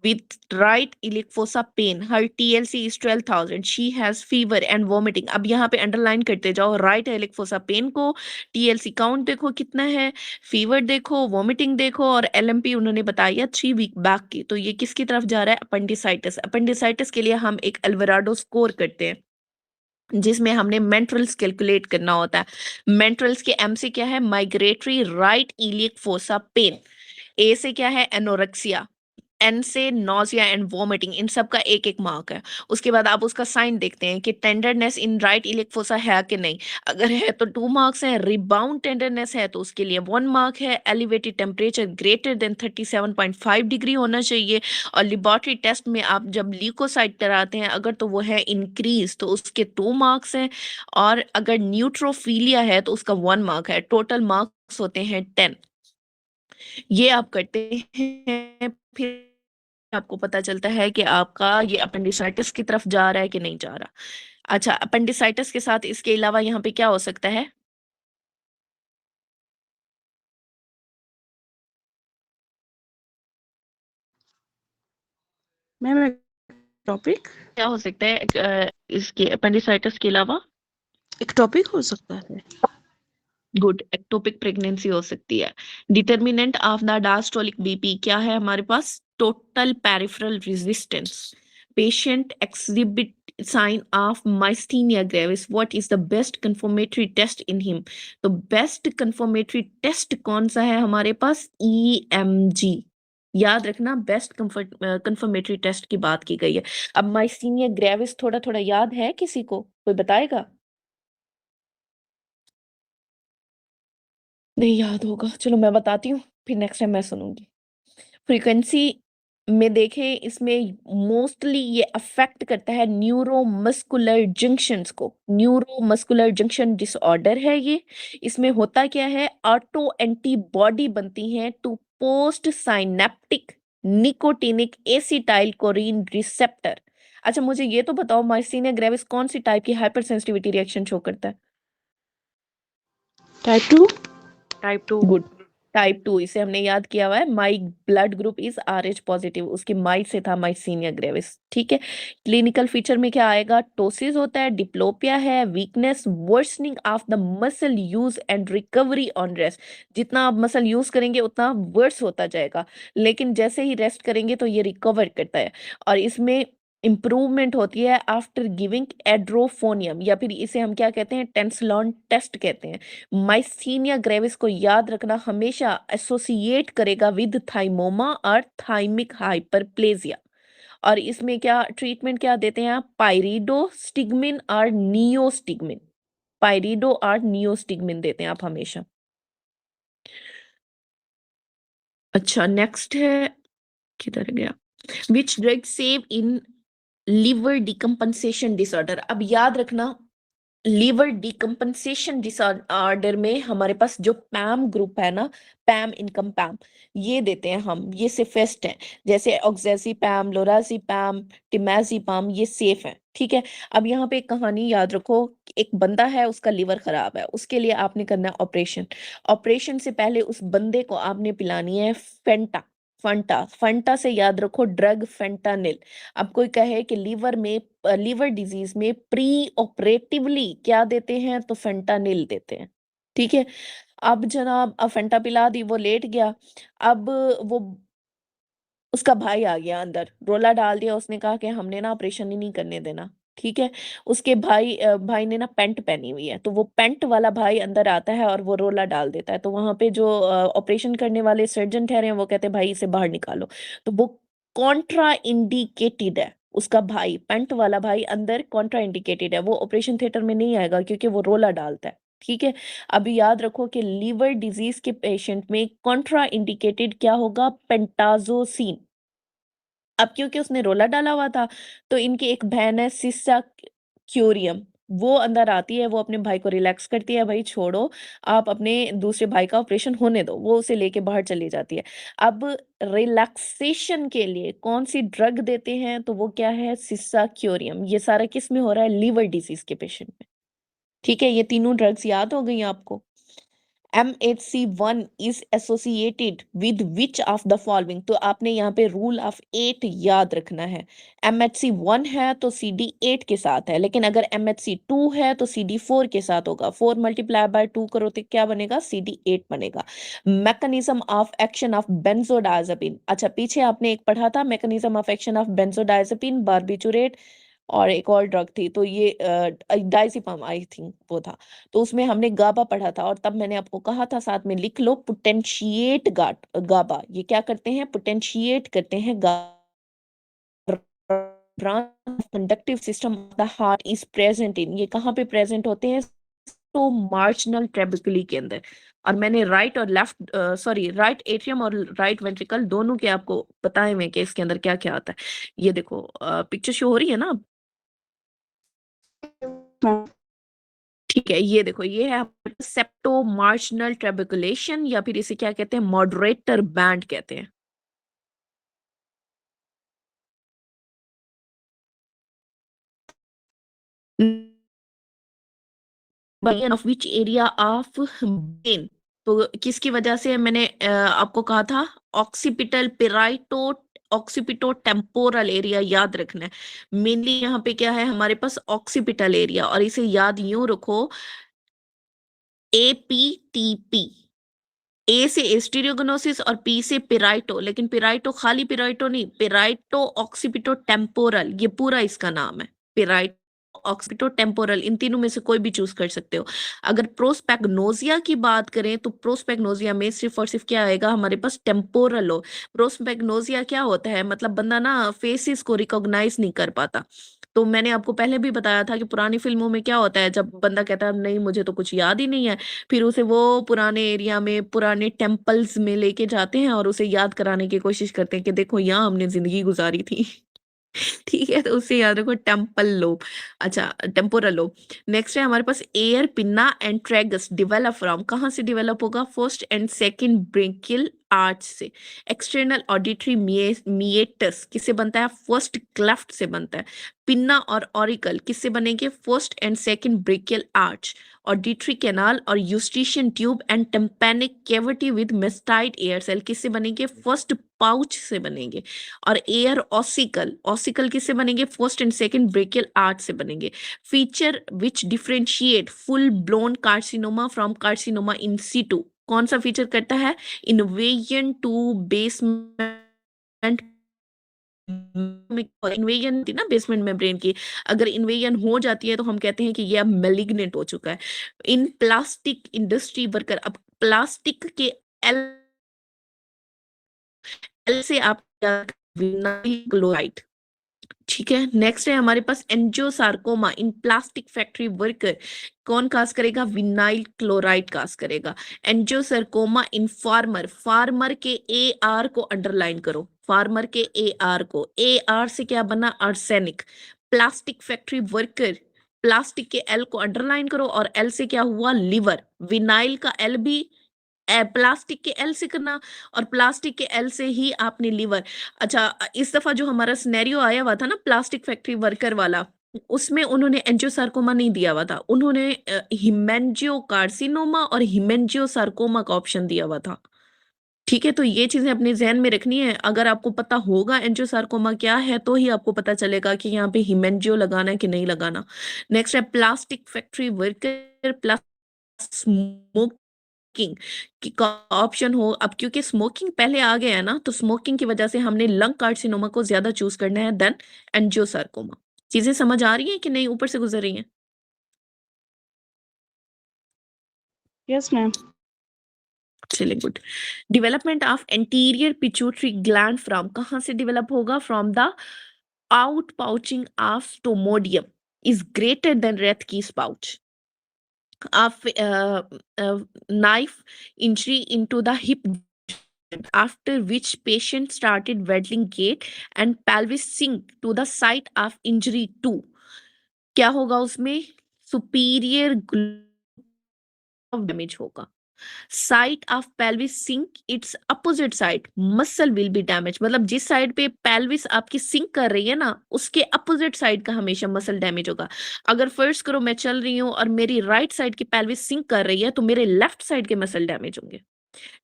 with right iliac fossa pain, her TLC is 12,000, she has fever and vomiting। अब यहाँ पे underline करते जाओ, राइट iliac fossa pain को, TLC काउंट देखो कितना है, फीवर देखो, वोमिटिंग देखो, और LMP उन्होंने बताया 3 वीक बैक की। तो ये किसकी तरफ जा रहा है, अपेंडिसाइटिस। अपेंडिसाइटिस के लिए हम एक एल्वराडो स्कोर करते हैं जिसमें हमने मेंट्रल्स कैलकुलेट करना होता है। मेंट्रल्स के M से क्या है, migratory right iliac fossa pain. A से क्या है, एनोरेक्सिया। N से नोजिया एंड वोमिटिंग। इन सब का एक एक मार्क है। उसके बाद आप उसका साइन देखते हैं कि tenderness in right iliac fossa है कि नहीं। अगर है तो 2 मार्क्स है, रिबाउंड टेंडरनेस है तो उसके लिए 1 मार्क है, elevated temperature greater than 37.5 degree होना चाहिए। और लिबॉर्टरी टेस्ट में आप जब ल्यूकोसाइट कराते हैं अगर तो वो है इंक्रीज तो उसके 2 मार्क्स हैं, और अगर न्यूट्रोफिलिया है तो उसका 1 मार्क है। टोटल मार्क्स होते हैं 10। ये आप करते हैं, फिर आपको पता चलता है कि आपका ये अपेंडिसाइटिस की तरफ जा रहा है कि नहीं जा रहा। अच्छा, अपेंडिसाइटिस के साथ इसके अलावा यहाँ पे क्या हो सकता है, मैम टॉपिक क्या हो सकता है इसके अपेंडिसाइटिस के अलावा? एक टॉपिक हो सकता है। गुड, एक्टोपिक प्रेगनेंसी हो सकती है। Determinant of the diastolic BP क्या है हमारे पास? Total peripheral resistance. Patient exhibit sign of myasthenia gravis. What is the best confirmatory test in him? तो बेस्ट confirmatory टेस्ट कौन सा है हमारे पास? EMG। याद रखना, बेस्ट confirmatory टेस्ट की बात की गई है। अब माइस्थीनिया ग्रेविस थोड़ा थोड़ा याद है किसी को? कोई बताएगा? नहीं याद होगा, चलो मैं बताती हूँ, फिर नेक्स्ट टाइम मैं सुनूंगी। फ्रीक्वेंसी में देखें, इसमें मोस्टली ये अफेक्ट करता है न्यूरोमस्कुलर जंक्शंस को। न्यूरोमस्कुलर जंक्शन डिसऑर्डर है ये। इसमें होता क्या है, ऑटो एंटीबॉडी बनती हैं to post synaptic nicotinic acetyl choline receptor. अच्छा मुझे ये तो बताओ, माइस्थीनिया ग्रेविस कौन सी टाइप की हाइपर सेंसिटिविटी रिएक्शन शो करता है? टाइप 2। टाइप 2। Good, type 2। इसे हमने याद किया हुआ है, my blood group is RH positive, उसकी माई से था माइस्थीनिया ग्रेविस। ठीक है। क्लिनिकल फीचर में क्या आएगा? टोसिस होता है, डिप्लोपिया है, weakness, worsening of the muscle use and recovery on rest. जितना आप मसल यूज करेंगे उतना वर्स होता जाएगा, लेकिन जैसे ही रेस्ट करेंगे तो ये रिकवर करता है। और इसमें इंप्रूवमेंट होती है आफ्टर गिविंग एड्रोफोनियम, या फिर इसे हम क्या कहते हैं, टेंसलॉन टेस्ट कहते हैं। माइस्थीनिया ग्रेविस को याद रखना, हमेशा एसोसिएट करेगा विद थाइमोमा और थाइमिक हाइपरप्लेजिया। और इसमें क्या ट्रीटमेंट क्या देते हैं आप? पायरिडोस्टिग्मिन और नियोस्टिग्मिन। पायरिडो और नियोस्टिग्मिन देते हैं आप हमेशा। अच्छा नेक्स्ट है, किधर गया? Which drug save in liver decompensation disorder. अब याद रखना, लीवर डिकम्पनसेशन डिसऑर्डर में हमारे पास जो पैम ग्रुप है ना, पैम इनकम पैम, ये देते हैं हम, ये सेफेस्ट है। जैसे ऑक्जेसिपैम, लोराजिपैम, टिमाजिपैम, ये सेफ है। ठीक है। अब यहाँ पे एक कहानी याद रखो, एक बंदा है, उसका लीवर खराब है, उसके लिए आपने करना है ऑपरेशन। ऑपरेशन से पहले उस बंदे को आपने पिलानी है फेंटा। फंटा, फंटा से याद रखो ड्रग फेंटानिल। अब कोई कहे कि लीवर में, लीवर डिजीज में प्री ऑपरेटिवली क्या देते हैं, तो फेंटानिल देते हैं। ठीक है। अब जनाब फेंटा पिला दी, वो लेट गया। अब वो उसका भाई आ गया अंदर, रोला डाल दिया, उसने कहा कि हमने ना ऑपरेशन ही नहीं करने देना। ठीक है। उसके भाई ने ना पैंट पहनी हुई है, तो वो पैंट वाला भाई अंदर आता है और वो रोला डाल देता है। तो वहां पे जो ऑपरेशन करने वाले सर्जन ठहरे हैं वो कहते हैं भाई इसे बाहर निकालो। तो वो कॉन्ट्रा इंडिकेटेड है, उसका भाई, पैंट वाला भाई अंदर कॉन्ट्रा इंडिकेटेड है, वो ऑपरेशन थिएटर में नहीं आएगा क्योंकि वो रोला डालता है। ठीक है। अभी याद रखो कि लीवर डिजीज के पेशेंट में कॉन्ट्रा इंडिकेटेड क्या होगा? पेंटाजोसिन। अब क्योंकि उसने रोला डाला हुआ था, तो इनकी एक बहन है सिस्सा क्यूरियम, वो अंदर आती है, वो अपने भाई को रिलैक्स करती है, भाई छोड़ो, आप अपने दूसरे भाई का ऑपरेशन होने दो, वो उसे लेके बाहर चली जाती है। अब रिलैक्सेशन के लिए कौन सी ड्रग देते हैं, तो वो क्या है? सिस्सा क्यूरियम। ये सारा किस में हो रहा है? लीवर डिजीज के पेशेंट में। ठीक है, ये तीनों ड्रग्स याद हो गई आपको। MHC1 is associated with which of the following, तो आपने यहाँ पे रूल ऑफ 8 याद रखना है। MHC1 है तो CD8 के साथ है, लेकिन अगर MHC2 है तो CD4 के साथ होगा। 4 मल्टीप्लाई बाय 2 करो तो क्या बनेगा? CD8 बनेगा। मैकेनिज्म ऑफ एक्शन ऑफ बेंजोडायजेपिन, अच्छा पीछे आपने एक पढ़ा था, मैकेनिज्म ऑफ एक्शन ऑफ बेंजोडायजेपिन, बारबिटूरेट और एक और ड्रग थी, तो ये डायजिपम आई थिंक वो था। तो उसमें हमने गाबा पढ़ा था, और तब मैंने आपको कहा था साथ में लिख लो, पोटेंशिएट गाबा, ये क्या करते हैं? पोटेंशिएट करते हैं conductive system of the heart is present in, ये कहाँ पे प्रेजेंट होते हैं? तो मार्जिनल ट्रेबेकुली के अंदर। और मैंने राइट और लेफ्ट, सॉरी, राइट एट्रियम और राइट वेंट्रिकल दोनों के आपको बताए हुए कि इसके अंदर क्या क्या आता है। ये देखो पिक्चर शो हो रही है ना? ठीक है, ये देखो, ये है सेप्टो मार्जिनल ट्रेबेकुलेशन, या फिर इसे क्या कहते हैं? मॉडरेटर बैंड कहते हैं। Of which area of brain, तो किसकी वजह से? मैंने आपको कहा था ऑक्सीपिटल पेराइटो ऑक्सीपिटो टेम्पोरल एरिया याद रखना है। मेनली यहाँ पे क्या है हमारे पास ऑक्सीपिटल एरिया, और इसे याद यूं रखो APTP। ए से एस्टीरियोगोनोसिस और पी से पिराइटो, लेकिन पिराइटो खाली पिराइटो नहीं, पिराइटो ऑक्सीपिटो टेम्पोरल, ये पूरा इसका नाम है। पिराइटो ऑक्सीपिटो टेम्पोरल, इन तीनों में से कोई भी चूज कर सकते हो। अगर प्रोस्पैग्नोसिया की बात करें तो प्रोस्पैग्नोसिया में सिर्फ और सिर्फ क्या आएगा हमारे पास, टेम्पोरल हो। प्रोस्पैग्नोसिया क्या होता है, मतलब बंदा ना फेसेस को रिकॉग्नाइज नहीं कर पाता। तो मैंने आपको पहले भी बताया था कि पुरानी फिल्मों में क्या होता है, जब बंदा कहता है नहीं मुझे तो कुछ याद ही नहीं है, फिर उसे वो पुराने एरिया में, पुराने टेम्पल्स में लेके जाते हैं और उसे याद कराने की कोशिश करते हैं कि देखो यहाँ हमने जिंदगी गुजारी थी। ठीक है, तो उससे याद रखो टेम्पल लोब। अच्छा, टेम्पोरल लोब। नेक्स्ट है हमारे पास ear pinna and tragus develop from, कहाँ से डिवेलप होगा, first and second branchial arch से। एक्सटर्नल ऑडिटरी मिएटस किससे बनता है, फर्स्ट क्लेफ्ट से बनता है। पिन्ना और ऑरिकल किससे बनेंगे, first and second branchial arch. Auditory canal और Eustachian tube and tympanic cavity with mastoid air cell किससे बनेंगे, फर्स्ट पाउच से बनेंगे। और एयर ऑसिकल, ऑसिकल किससे बनेंगे, first and second branchial arch से बनेंगे। Feature which differentiate full blown carcinoma from carcinoma in situ, कौन सा फीचर करता है, इन्वेजन टू बेसमेंट, इन्वेजन थी ना बेसमेंट मेम्ब्रेन की, अगर इन्वेजन हो जाती है तो हम कहते हैं कि ये अब मेलिग्नेंट हो चुका है। इन प्लास्टिक इंडस्ट्री वर्कर, अब प्लास्टिक के एल से आप विनाइल क्लोराइड, ठीक है। नेक्स्ट है हमारे पास angiosarcoma in plastic factory worker, कौन काज करेगा, विनाइल क्लोराइड काज करेगा। एंजियोसार्कोमा इन फार्मर, फार्मर के AR को अंडरलाइन करो, फार्मर के AR को, AR से क्या बना, arsenic. Plastic factory worker, plastic के L को अंडरलाइन करो और L से क्या हुआ, लिवर। विनाइल का L भी प्लास्टिक के L से करना, और प्लास्टिक के L से ही आपने लिवर। अच्छा, इस दफा जो हमारा सिनेरियो आया हुआ था ना प्लास्टिक फैक्ट्री वर्कर वाला, उसमें उन्होंने एंजियोसार्कोमा नहीं दिया हुआ था, उन्होंने हिमेंजियोकार्सिनोमा और हिमेंजियोसार्कोमा का ऑप्शन दिया हुआ था। ठीक है, तो ये चीजें अपने जहन में रखनी है। अगर आपको पता होगा एंजियोसार्कोमा क्या है तो ही आपको पता चलेगा कि यहाँ पे हिमेंजियो लगाना है कि नहीं लगाना। नेक्स्ट है plastic factory worker plus smoking का ऑप्शन हो। अब क्योंकि स्मोकिंग पहले आ गया है ना, तो स्मोकिंग की वजह से हमने लंग कार्सिनोमा को ज्यादा चूज करना है देन एंजियोसार्कोमा। चीजें समझ आ रही हैं कि नहीं, ऊपर से गुजर रही हैं? Yes ma'am. चलिए good. Development of anterior pituitary gland from, कहाँ से डेवलप होगा, from the out pouching of stomodeum is greater than Rathke's pouch. Knife injury into the hip, after which patient started waddling gait and pelvis sink to the site of injury too. क्या होगा उसमें, superior damage होगा। Site of pelvis sink its opposite side muscle will be damage, मतलब जिस side पे pelvis आपकी sink कर रही है ना उसके अपोजिट साइड का हमेशा मसल डैमेज होगा। अगर फर्स्ट करो मैं चल रही हूँ और मेरी राइट साइड की पेल्विस सिंक कर रही है तो मेरे लेफ्ट साइड के मसल डैमेज होंगे।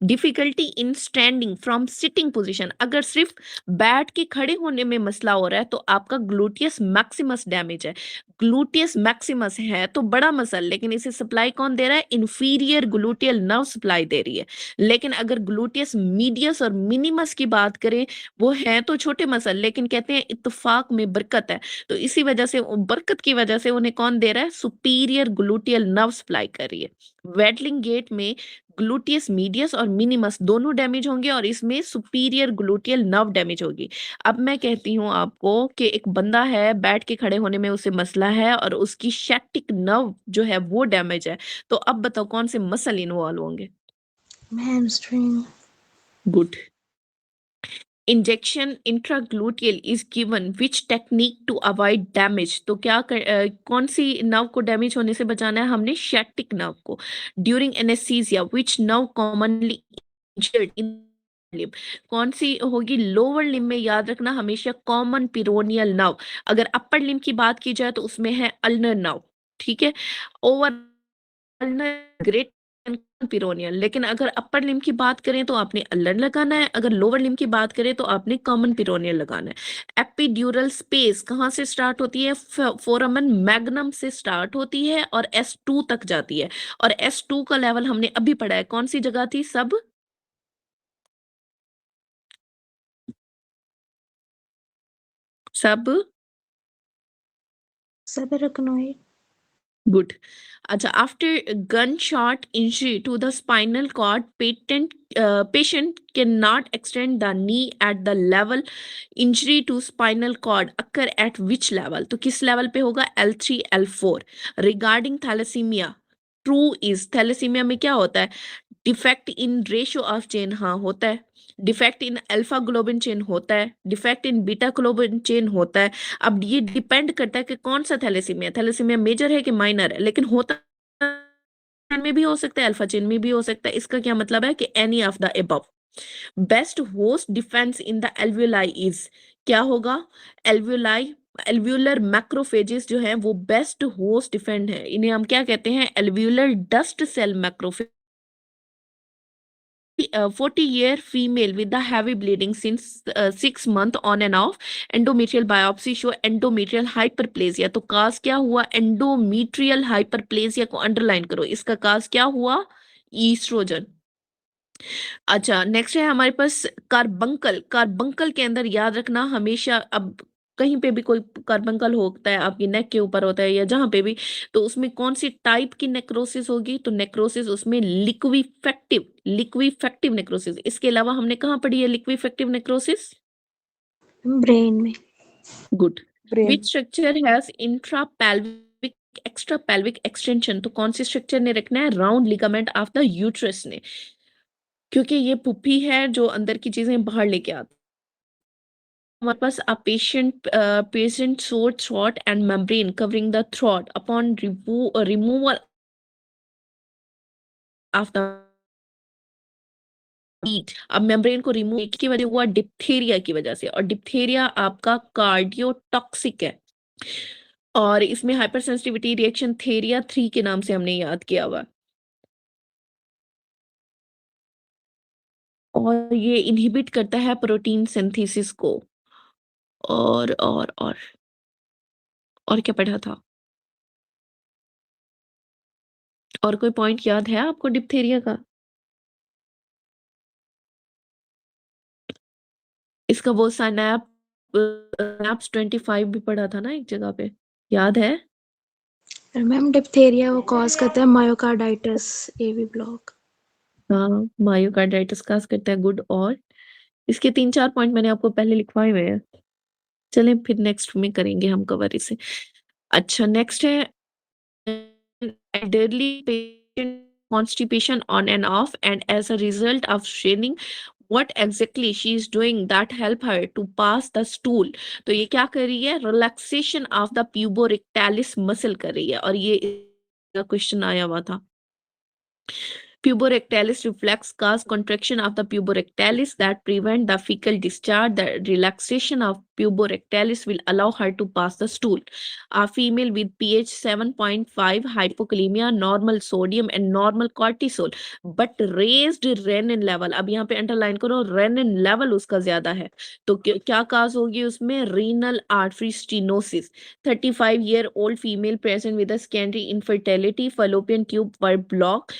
Difficulty in standing from sitting position, अगर सिर्फ बैठ के खड़े होने में मसला हो रहा है तो आपका ग्लूटियस मैक्सिमस डैमेज है। ग्लूटियस मैक्सिमस है तो बड़ा मसल, लेकिन इसे सप्लाई कौन दे रहा है, इंफीरियर ग्लूटियल नर्व सप्लाई दे रही है। लेकिन अगर ग्लूटियस मीडियस और मिनिमस की बात करें, वो है तो छोटे मसल लेकिन कहते हैं इत्तेफाक में बरकत है, तो इसी वजह से बरकत की वजह से उन्हें कौन दे रहा है, सुपीरियर ग्लूटियल नर्व सप्लाई कर रही है। वेडलिंग गेट में ग्लूटियस मीडियस और मिनिमस दोनों डैमेज होंगे और इसमें सुपीरियर ग्लूटियल नर्व डैमेज होगी। अब मैं कहती हूँ आपको कि एक बंदा है बैठ के खड़े होने में उसे मसला है और उसकी शैक्टिक नर्व जो है वो डैमेज है, तो अब बताओ कौन से मसल इन्वॉल्व होंगे? Hamstring. Good. Injection intragluteal is given which technique to avoid damage, तो क्या कौन सी नर्व को डैमेज होने से बचाना है हमने, शैक्टिक नर्व को। During anaesthesia which nerve commonly injured in limb, कौन सी होगी, लोअर लिम्ब में याद रखना हमेशा कॉमन पिरोनियल नर्व। अगर अपर लिम्ब की बात की जाए तो उसमें है अल्नर नर्व, ठीक है। Over ulnar great peroneal. लेकिन अगर अपर लिम्ब की बात करें तो आपने अल्लर लगाना है, अगर लोअर लिम्ब की बात करें तो आपने कॉमन पिरोनियल लगाना है। एपिड्यूरल स्पेस कहाँ से स्टार्ट होती है? फोरामन मैग्नम से स्टार्ट होती है और S2 तक जाती है। और S2 का लेवल हमने अभी पढ़ा है, कौन सी जगह थी? सब subarachnoid. गुड। अच्छा, after gun shot injury to the spinal cord patient cannot extend the knee at the level injury to spinal cord occur at which level? तो किस लेवल पे होगा? L3 L4। Regarding thalassaemia, true is thalassaemia में क्या होता है? Defect in ratio of chain, हाँ होता है। Defect in alpha globin chain होता है। Defect in beta globin chain होता है। अब ये डिपेंड करता है कि कौन सा थैलेसीमिया, थैलेसीमिया मेजर है कि माइनर है। लेकिन होता में भी हो सकता है, अल्फा चेन में भी हो सकता है। इसका क्या मतलब है कि any of the above. Best host defence in the alveoli is, क्या होगा? एल्वियोलाई, एल्वियोलर मैक्रोफेजेस जो है वो बेस्ट होस्ट डिफेंड है। इन्हें हम क्या कहते हैं? Alveolar dust cell macrophage. 40-year female with the heavy bleeding since 6 month on and off, endometrial biopsy show endometrial hyperplasia। तो काज क्या हुआ? endometrial hyperplasia को अंडरलाइन करो, इसका काज क्या हुआ? ईस्ट्रोजन। अच्छा, नेक्स्ट है हमारे पास कार्बंकल। कार्बंकल के अंदर याद रखना हमेशा, अब कहीं पे भी कोई कार्बंकल होता है, आपकी नेक के ऊपर होता है या जहां पे भी, तो उसमें कौन सी टाइप की नेक्रोसिस होगी? तो नेक्रोसिस उसमें लिक्विफेक्टिव नेक्रोसिस। इसके अलावा हमने कहाँ पढ़ी है लिक्विफेक्टिव नेक्रोसिस? ब्रेन में। Good. Brain which structure has intra pelvic extra pelvic extension? तो कौन सी स्ट्रक्चर ने रखना है? Round ligament of the uterus ने, क्योंकि ये पुप्पी है जो अंदर की चीजें बाहर लेके आती है। हमारे पास a patient sore throat and membrane covering the throat upon removal of the heat। अब मेम्ब्रेन को रिमूव की वजह हुआ डिप्थेरिया की वजह से, और डिप्थेरिया आपका कार्डियोटॉक्सिक है। और इसमें हाइपर सेंसिटिविटी रिएक्शन थेरिया 3 के नाम से हमने याद किया हुआ। और ये इनहिबिट करता है प्रोटीन सिंथेसिस को। और क्या पढ़ा था? और कोई पॉइंट याद है आपको डिप्थेरिया का? इसका वो सिनैप्स 25 भी पढ़ा था ना एक जगह पे, याद है? मैम डिप्थेरिया वो कॉज करता है मायोकार्डाइटिस, एवी ब्लॉक। हाँ, मायोकार्डाइटिस काज करता है। गुड। और इसके 3-4 पॉइंट मैंने आपको पहले लिखवाए हुए हैं। चलें फिर नेक्स्ट में करेंगे हम कवर इसे। अच्छा, नेक्स्ट है elderly patient constipation on and off, and as a result of straining, what exactly she is doing that help her to pass the stool? तो ये क्या कर रही है? relaxation of the puborectalis muscle कर रही है। और ये क्वेश्चन आया हुआ था। Puborectalis reflex cause contraction of the puborectalis that prevent the fecal discharge. The relaxation of puborectalis will allow her to pass the stool. A female with pH 7.5, hypokalemia, normal sodium and normal cortisol, but raised renin level। अब यहाँ पे underline करो, renin level उसका ज्यादा है, तो क्या काज होगी उसमें? renal artery stenosis। 35-year-old female present with a secondary infertility, fallopian tube were blocked,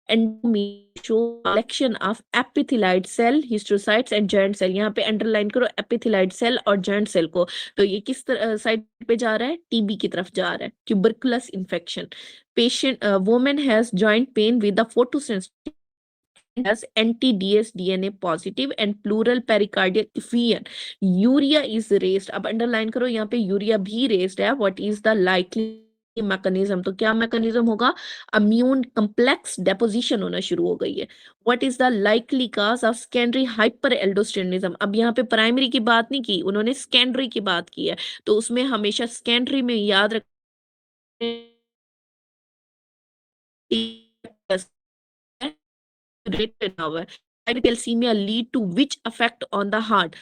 collection of epithelioid cell, histiocytes and germ cell। यहाँ पे अंडरलाइन करो epithelioid cell और germ cell को। तो ये किस साइड पे जा रहा है? टीबी की तरफ जा रहा है, tuberculous infection। Patient woman has joint pain with the photosensitive, has anti-dsDNA positive and pleural pericardial effusion। Urea is raised। अब अंडरलाइन करो, यहाँ पे यूरिया भी raised है। What is the likely mechanism? तो क्या मैकेनिज्म होगा? इम्यून कम्प्लेक्स डेपोजिशन होना शुरू हो गई है। What is the likely cause of secondary hyper aldosteronism? अब यहाँ पे प्राइमरी की बात नहीं की उन्होंने, सेकेंडरी की बात की है। तो उसमें हमेशा सेकेंडरी में याद रख hypercalcemia lead to which effect on the heart?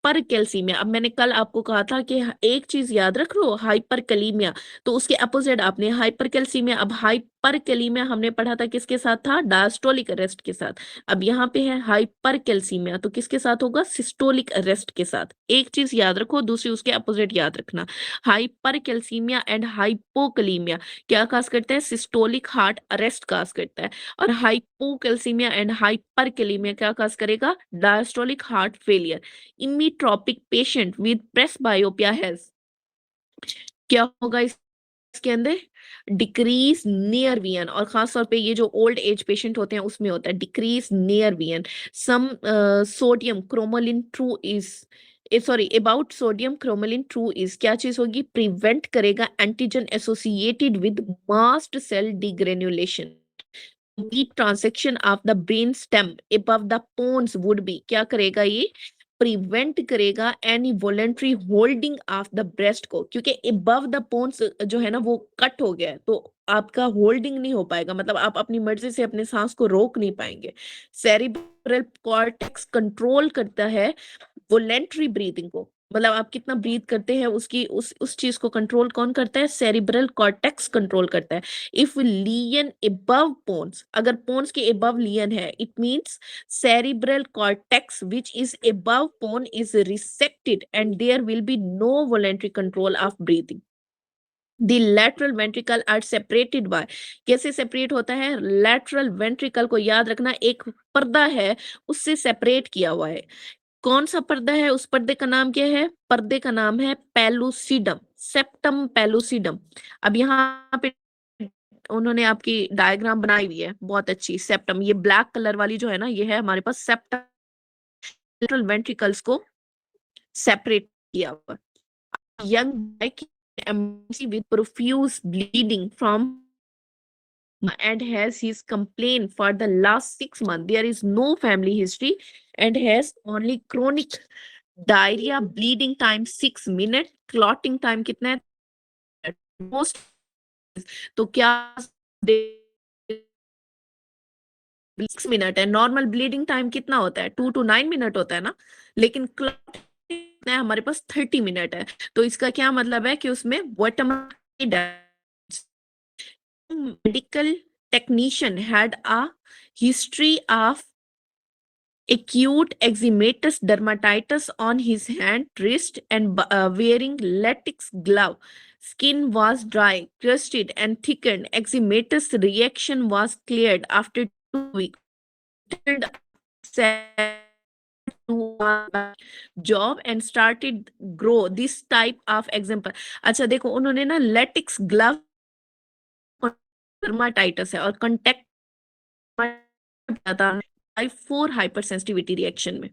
Hypercalcaemia. अब मैंने कल आपको कहा था कि एक चीज याद रख लो, हाइपरकैलीमिया, तो उसके अपोजिट आपने हाइपरकैल्सीमिया। अब हाइपरकैलीमिया हमने पढ़ा था किसके साथ था, डायस्टोलिक अरेस्ट के साथ। अब यहाँ पे है हाइपरकैल्सीमिया, तो किसके साथ होगा, सिस्टोलिक अरेस्ट के साथ। एक चीज याद रखो, दूसरी उसके अपोजिट याद रखना। हाइपरकैल्सीमिया एंड हाइपोकलीमिया क्या काज करता है, सिस्टोलिक हार्ट अरेस्ट काज करता है। और हाइपोकैल्सीमिया एंड हाइपरकैलीमिया क्या काज करेगा, diastolic heart failure. Emmetropic patient with presbyopia has, क्या होगा इसके अंदर, डिक्रीज नियर वीएन। और खास तौर पे ये जो ओल्ड एज पेशेंट होते हैं उसमें होता है decrease near vision. Some sodium cromolyn true is, sorry, about sodium cromolyn true is क्या चीज होगी, प्रिवेंट करेगा antigen associated with mast cell degranulation. complete transection of the brain stem above the pons would be, क्या करेगा ये, prevent करेगा any voluntary holding of the breast को, क्योंकि अबव द पोन्स जो है ना वो कट हो गया है, तो आपका होल्डिंग नहीं हो पाएगा, मतलब आप अपनी मर्जी से अपने सांस को रोक नहीं पाएंगे। सेरिब्रल कॉर्टेक्स कंट्रोल करता है वॉलेंट्री ब्रीदिंग को, मतलब आप कितना ब्रीथ करते हैं उसकी उस चीज को कंट्रोल कौन करता है, सेरिब्रल कॉर्टेक्स कंट्रोल करता है। इफ लियन अबव पोन्स, अगर पोन्स के अबव लियन है, it means cerebral cortex which is above pone is resected and there will be no voluntary control of breathing. The lateral ventricle are separated by, कैसे separate होता है, lateral ventricle को याद रखना एक पर्दा है उससे सेपरेट किया हुआ है। कौन सा पर्दा है, उस पर्दे का नाम क्या है, पर्दे का नाम है पेलुसिडम, सेप्टम पेलुसिडम। अब यहाँ पे उन्होंने आपकी डायग्राम बनाई हुई है बहुत अच्छी, सेप्टम, ये ब्लैक कलर वाली जो है ना, ये है हमारे पास सेप्टम, लेटरल वेंट्रिकल्स को सेपरेट किया हुआ। Young boy with profuse bleeding from and has his complaint for the last 6 months. There is no family history and has only chronic diarrhea, bleeding time 6 minutes, clotting time कितना है, most, तो क्या 6 minute है, normal bleeding time कितना होता है 2 to 9 minute होता है ना, लेकिन क्लॉट हमारे पास 30 मिनट है। तो इसका क्या मतलब है कि उसमें medical technician had a history of acute eczematous dermatitis on his hand, wrist, and wearing latex glove. Skin was dry, crusted, and thickened. Eczematous reaction was cleared after 2 weeks. Job and started grow this type of example. अच्छा देखो, उन्होंने ना latex glove dermatitis है और contact 4 hypersensitivity reaction में।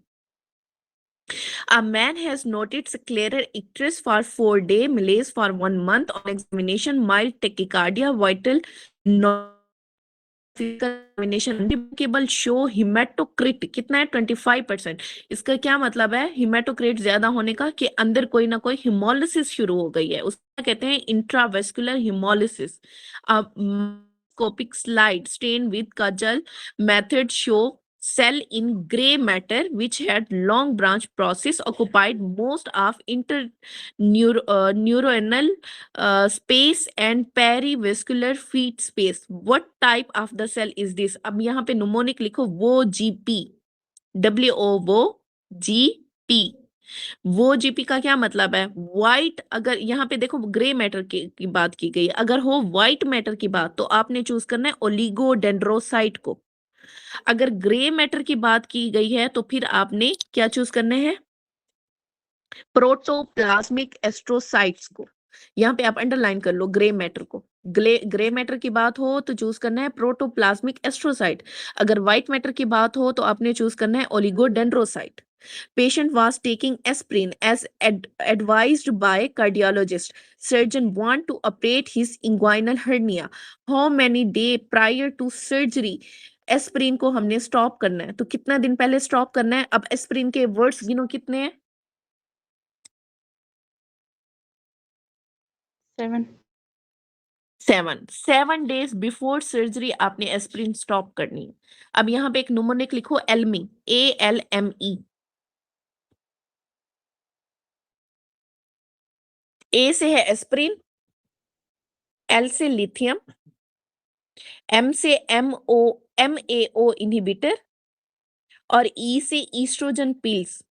A man has noted scleral icterus for 4 days, malaise for 1 month. On examination, mild tachycardia, vital केवल show haematocrit कितना है 25%। इसका क्या मतलब है, हिमेटोक्रिट ज्यादा होने का कि अंदर कोई ना कोई हिमोलिसिस शुरू हो गई है, उसका कहते हैं इंट्रावेस्कुलर हिमोलिसिस। अब स्कोपिक slide stain with Cajal method show cell in gray matter which had long branch process occupied most of neuronal space and perivascular feet space. What type of the cell is this? अब यहाँ पे mnemonic लिखो, वो GP, वो GP, वो GP का क्या मतलब है, व्हाइट। अगर यहाँ पे देखो ग्रे मैटर की बात की गई, अगर हो व्हाइट मैटर की बात तो आपने चूज करना है ओलिगोडेंड्रोसाइट को। अगर ग्रे मैटर की बात की गई है तो फिर आपने क्या चूज करने हैं, प्रोटोप्लाज्मिक एस्ट्रोसाइट्स को। यहाँ पे आप अंडरलाइन कर लो ग्रे मैटर को। ग्रे मैटर की बात हो तो चूज करना है प्रोटोप्लाज्मिक एस्ट्रोसाइट। अगर व्हाइट मैटर की बात हो तो आपने चूज करना है oligodendrocyte. Patient was taking aspirin as advised by cardiologist. Surgeon want to operate his inguinal hernia. How many days prior to surgery aspirin को हमने स्टॉप करना है, तो कितना दिन पहले स्टॉप करना है। अब एस्प्रिन के वर्ड्स गिनो कितने हैं, 7 days बिफोर सर्जरी आपने एस्प्रिन स्टॉप करनी है। अब यहाँ पे एक न्यूमोनिक लिखो, एल्मी, ALME। ए से है एस्प्रिन, एल से लिथियम, एम से MAO इनहिबिटर और ई से ईस्ट्रोजन पिल्स।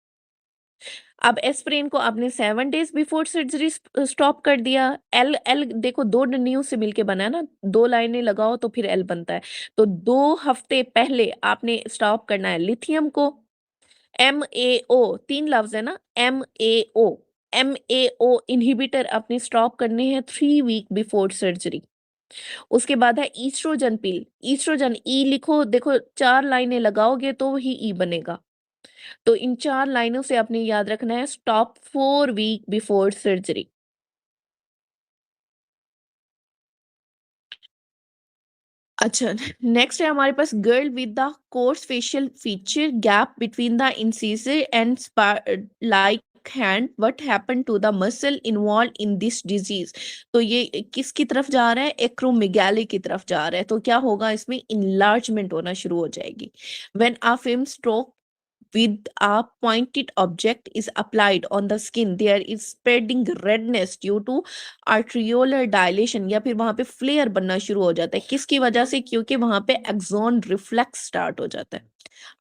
अब एस्प्रिन को आपने 7 डेज बिफोर सर्जरी स्टॉप कर दिया। एल एल देखो 2 डंडियों से मिलके बना है ना, 2 लाइनें लगाओ तो फिर एल बनता है। तो 2 हफ्ते पहले आपने स्टॉप करना है लिथियम को। MAO 3 लफ्ज है ना, MAO इनहिबिटर आपने स्टॉप करने हैं 3 वीक बिफोर सर्जरी। उसके बाद है ईस्ट्रोजन पिल, ईस्ट्रोजन ई लिखो, देखो 4 लाइनें लगाओगे तो ही ई बनेगा। तो इन 4 लाइनों से आपने याद रखना है स्टॉप 4 वीक बिफोर सर्जरी। अच्छा, नेक्स्ट है हमारे पास girl with the coarse facial feature gap between the incisor and like hand, what happen to the muscle involve in this disease. तो ये किसकी तरफ जा रहा है, एक्रोमेगाली की तरफ जा रहा है। तो क्या होगा, इसमें इनलार्जमेंट होना शुरू हो जाएगी। When a film stroke with a pointed object is applied on the skin, there is spreading redness due to arteriolar dilation, या फिर वहां पे फ्लेयर बनना शुरू हो जाता है। किसकी वजह से, क्योंकि वहां पे एक्सॉन रिफ्लेक्स स्टार्ट हो जाता है।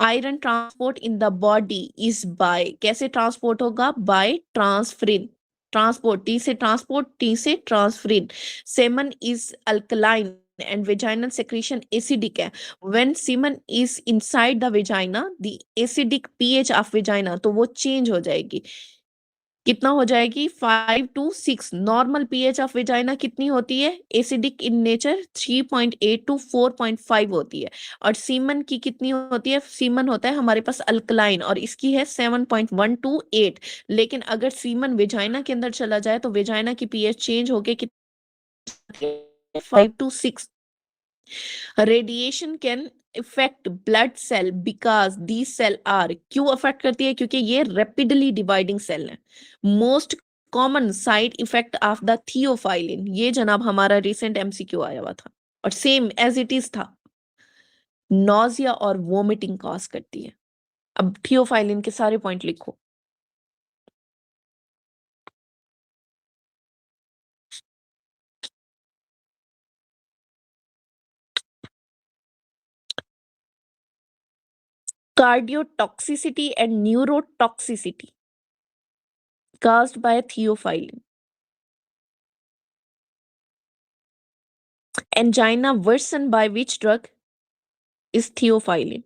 Iron transport in the body is by, कैसे ट्रांसपोर्ट होगा, बाय ट्रांसफरिन। ट्रांसपोर्ट, टी से transferrin. Semen is alkaline and vaginal secretion acidic है। when semen is inside the vagina, the acidic pH of vagina, तो वो change हो जाएगी। कितना हो जाएगी, 5 to 6। Normal pH of vagina कितनी होती है, एसिडिक इन नेचर 3.8 to 4.5 होती है। और सीमन की कितनी होती है, सीमन होता है हमारे पास अल्कलाइन और इसकी है 7.1 to 8। लेकिन अगर सीमन वेजाइना के अंदर चला जाए तो वेजाइना की pH चेंज होके कितनी, 5 to 6। Radiation can effect blood cell because the cell are, क्यों अफेक्ट करती है, क्योंकि ये रैपिडली डिवाइडिंग सेल है। Most common side effect of the theophylline, ये जनाब हमारा रिसेंट MCQ आया हुआ था और सेम एज इट इज था, नॉजिया और वोमिटिंग कॉज करती है। अब थियोफाइलिन के सारे पॉइंट लिखो। Cardiotoxicity and neurotoxicity caused by theophylline. Angina worsened by which drug, is theophylline.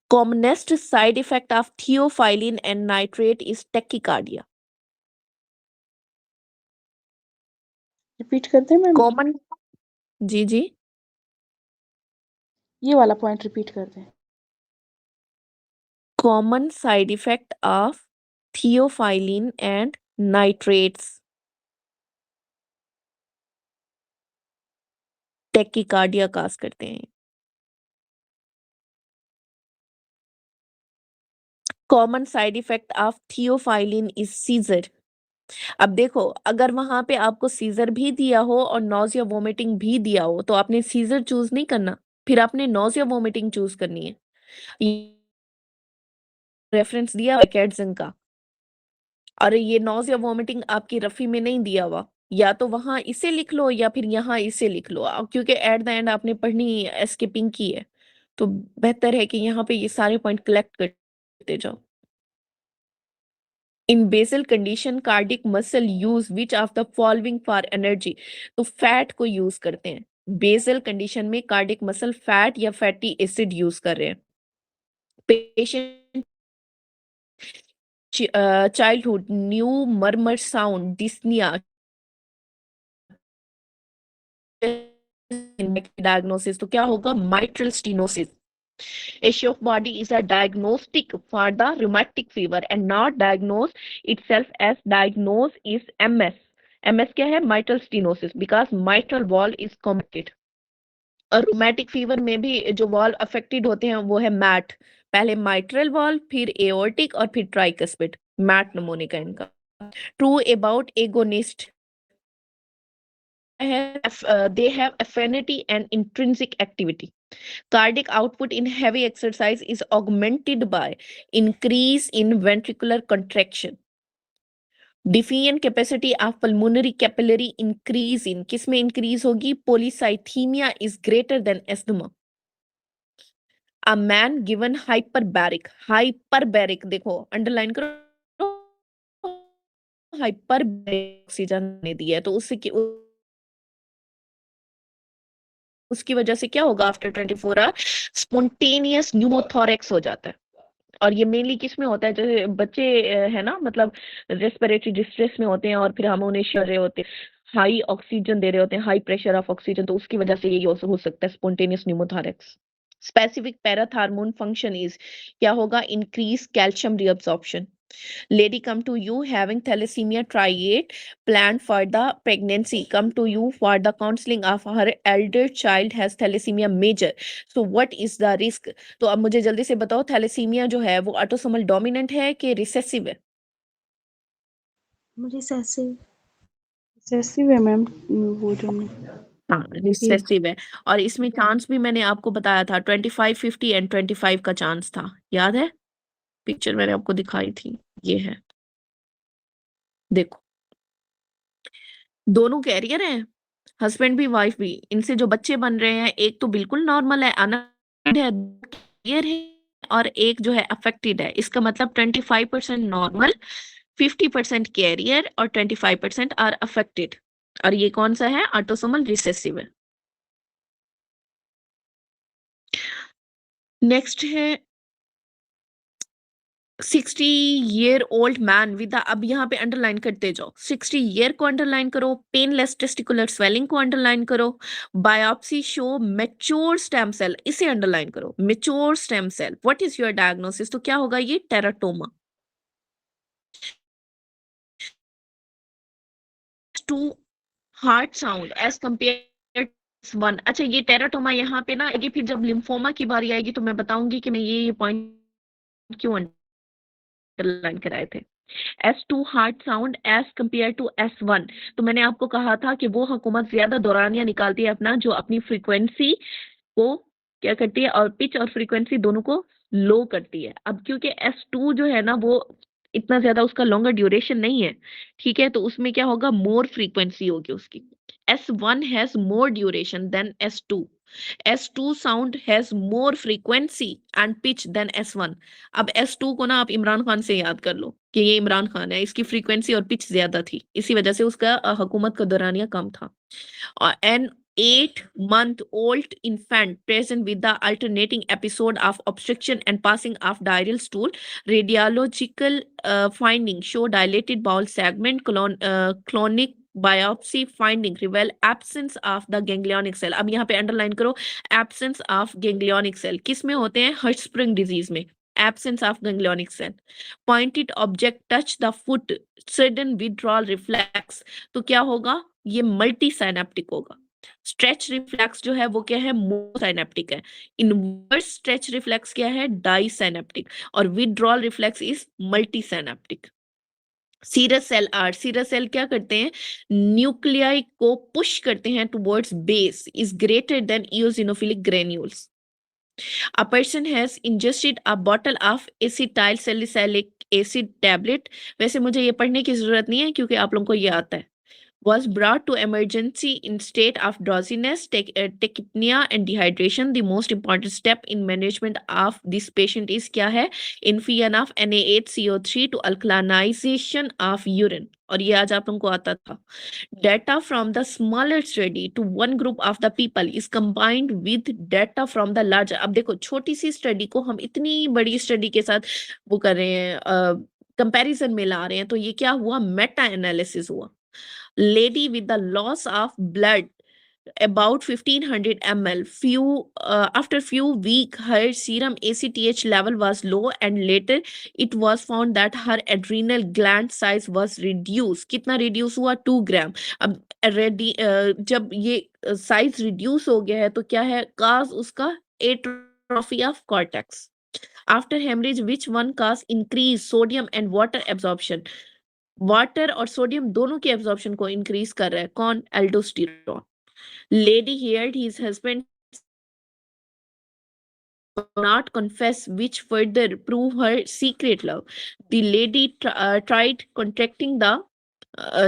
Commonest side effect of theophylline and nitrate is tachycardia. Repeat करते हैं मैम, Common, जी ये वाला पॉइंट रिपीट करते हैं। common side effect of theophylline and nitrates, tachycardia काज करते हैं। Common side effect of theophylline is seizure. अब देखो, अगर वहां पे आपको सीजर भी दिया हो और नॉजिया वोमिटिंग भी दिया हो तो आपने सीजर चूज नहीं करना, फिर आपने नॉजिया वोमिटिंग चूज करनी है। रेफरेंस दिया कैटसन का, और ये नॉजिया वोमिटिंग आपकी रफी में नहीं दिया हुआ, या तो वहां इसे लिख लो या फिर यहाँ इसे लिख लो, क्योंकि एट द एंड आपने पढ़नी एस्केपिंग की है, तो बेहतर है कि यहाँ पे ये सारे पॉइंट कलेक्ट करते जाओ। In basal condition, cardiac muscle use which of the following for energy? तो फैट को यूज करते हैं। बेसल कंडीशन में कार्डियक मसल फैट या फैटी एसिड यूज कर रहे हैं। Patient childhood new murmur sound dyspnoea diagnosis, तो क्या होगा, mitral stenosis. Issue of body is a diagnostic for the rheumatic fever and not diagnose itself as diagnose is MS. MS क्या है, mitral stenosis, because mitral valve is compacted. और rheumatic fever में भी जो valve affected होते हैं वो है MAT, पहले mitral valve, फिर aortic और फिर tricuspid, MAT नमूने का इनका। True about agonist, they have affinity and intrinsic activity. Cardiac output in heavy exercise is augmented by increase in ventricular contraction. Diffusion capacity of pulmonary capillary increase in, किस में increase होगी? Polycythemia is greater than asthma. A man given hyperbaric, hyperbaric देखो underline करो, hyperbaric oxygen ने दी है, तो उसकी वजह से क्या होगा? आफ्टर 24 आवर स्पॉन्टेनियस न्यूमोथोरैक्स हो जाता है। और ये मेनली किस में होता है? जैसे बच्चे है ना, मतलब रेस्पिरेटरी डिस्ट्रेस में होते हैं और फिर हम उन्हें कर रहे होते हैं, हाई ऑक्सीजन दे रहे होते हैं, हाई प्रेशर ऑफ ऑक्सीजन, तो उसकी वजह से ये हो सकता है spontaneous pneumothorax. Specific parathormone function is, क्या होगा? Increase calcium reabsorption. Lady come to you having thalassemia triad, planned for the pregnancy, come to you for the counseling of her elder child has thalassemia major, so what is the risk? तो अब मुझे जल्दी से बताओ, thalassaemia जो है वो autosomal dominant है कि रिसेसिव है? रिसेसिव। रिसेसिव है मैम, वो जो हाँ रिसेसिव है। और इसमें चांस भी मैंने आपको बताया था 25, 50 एंड 25 का चांस था, याद है? पिक्चर मैंने आपको दिखाई थी, ये है देखो, दोनों कैरियर हैं, हस्बैंड भी वाइफ भी। इनसे जो बच्चे बन रहे हैं, एक तो बिल्कुल नॉर्मल है, अनअफेक्टेड है, कैरियर है, और एक जो है अफेक्टेड है। इसका मतलब 25% नॉर्मल, 50% कैरियर और 25% आर अफेक्टेड। और ये कौन सा है? ऑटोसोमल रिसेसिव है। नेक्स्ट है 60-year-old मैन विद, अब यहाँ पे अंडरलाइन करते जाओ, 60 ईयर को अंडरलाइन करो, पेनलेस टेस्टिकुलर स्वेलिंग को अंडरलाइन करो, biopsy show mature stem cell, इसे अंडरलाइन करो, mature stem cell. What is your diagnosis? तो क्या होगा? ये teratoma. Two heart sound as compare one. अच्छा ये टेराटोमा यहाँ पे ना आएगी, फिर जब लिम्फोमा की बारी आएगी तो मैं बताऊंगी कि मैं ये पॉइंट क्यों अंडरलाइन कराए थे। S2 heart sound as compare to S1, तो मैंने आपको कहा था कि वो हुकूमत ज्यादा दौरानिया निकालती है अपना, जो अपनी फ्रीक्वेंसी को क्या करती है, और पिच और फ्रीक्वेंसी दोनों को लो करती है। अब क्योंकि S2 जो है ना वो इतना ज्यादा उसका लॉन्गर ड्यूरेशन नहीं है, ठीक है, तो उसमें क्या होगा? मोर फ्रीक्वेंसी होगी उसकी। S1 has more duration than S2। S2 sound has more frequency and pitch than S1। अब S2 को ना आप इमरान खान से याद कर लो कि ये इमरान खान है, इसकी फ्रीक्वेंसी और पिच ज्यादा थी, इसी वजह से उसका हुकूमत का दौरानिया कम था। An 8-month-old infant present with the alternating episode of obstruction and passing of diarrheal stool. Radiological findings show dilated bowel segment, clonic biopsy finding reveal absence of the ganglionic cell. अब यहाँ पे अंडरलाइन करो, absence of ganglionic cell किस में होते हैं? Hirschsprung disease में, absence of ganglionic cell. Pointed object touch the foot, sudden withdrawal reflex, तो क्या होगा? ये मल्टी साइनेप्टिक होगा। स्ट्रेच रिफ्लेक्स जो है वो क्या है? मोनोसाइनेप्टिक है। इनवर्स स्ट्रेच रिफ्लेक्स क्या है? Disynaptic. और withdrawal reflex is multisynaptic. Serous cell are, serous cell क्या करते हैं? न्यूक्लियाई को पुश करते हैं towards base, is greater than eosinophilic granules. A person has ingested a bottle of acetyl salicylic acid tablet, वैसे मुझे ये पढ़ने की जरूरत नहीं है क्योंकि आप लोगों को ये आता है। Was brought to emergency in state of drowsiness, tachypnea and dehydration. The most important step in management of this patient is क्या है? Infusion of NaHCO3 to alkalinization of urine. और ये आज आप लोगों को आता था। Data from the smaller study to one group of the people is combined with data from the larger. अब देखो छोटी सी स्टडी को हम इतनी बड़ी स्टडी के साथ वो कर रहे हैं, कंपैरिजन में ला रहे हैं, तो ये क्या हुआ? मेटा एनालिसिस हुआ। Lady with the loss of blood about 1500 ml, after few week her serum ACTH level was low and later it was found that her adrenal gland size was reduced. कितना reduce हुआ? 2 ग्राम। अब जब ये size reduce हो गया है तो क्या है? काज उसका atrophy of cortex. After hemorrhage, which one cause increase sodium and water absorption? Water और सोडियम दोनों के एब्जॉर्प्शन को इंक्रीज कर रहा है कौन? Aldosterone. Lady heard his husband not confess, which further prove her secret love. The lady tried contacting the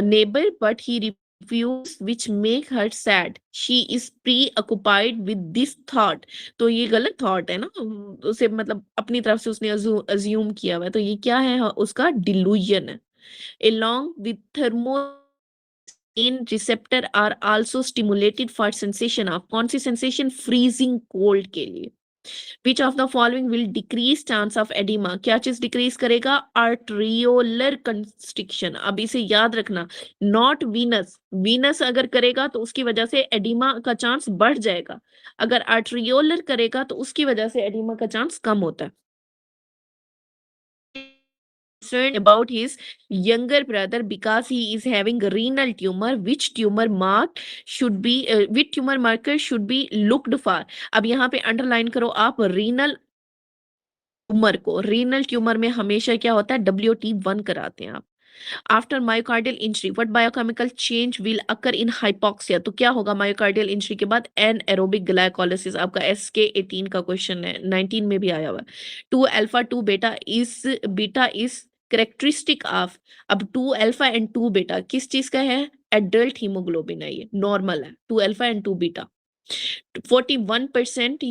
neighbor, but he refused, which make her sad. She is preoccupied with this thought. तो ये गलत thought है ना, उसे मतलब अपनी तरफ से उसने assume किया हुआ है, तो ये क्या है, उसका delusion है. Along with thermobrain receptor are also stimulated for sensation of, कौन सी sensation, freezing cold के लिए. Which of the following will decrease chance of edema? क्या चीज डिक्रीज करेगा? आर्ट्रियोलर कंस्ट्रिक्शन. अब इसे याद रखना, नॉट वीनस. वीनस अगर करेगा तो उसकी वजह से एडिमा का चांस बढ़ जाएगा, अगर आर्ट्रियोलर करेगा तो उसकी वजह से एडिमा का चांस कम होता है. Concerned about his younger brother because he is having renal tumor, which tumor marker should be looked for. अब यहाँ पे अंडरलाइन करो आप रीनल ट्यूमर को. रीनल ट्यूमर में हमेशा क्या होता है, WT1 कराते हैं आप. After myocardial injury what biochemical change will occur in hypoxia. तो क्या होगा मायोकार्डियल इंजरी के बाद? Anaerobic glycolysis. आपका SK18 का क्वेश्चन है, 19 में भी आया हुआ. 2 अल्फा 2 बेटा इज कैरेक्टरिस्टिक ऑफ. अब 2 अल्फा एंड 2 बेटा किस चीज का है? एडल्ट हीमोग्लोबिन है, ये नॉर्मल है. 2 alpha and 2 beta. 41%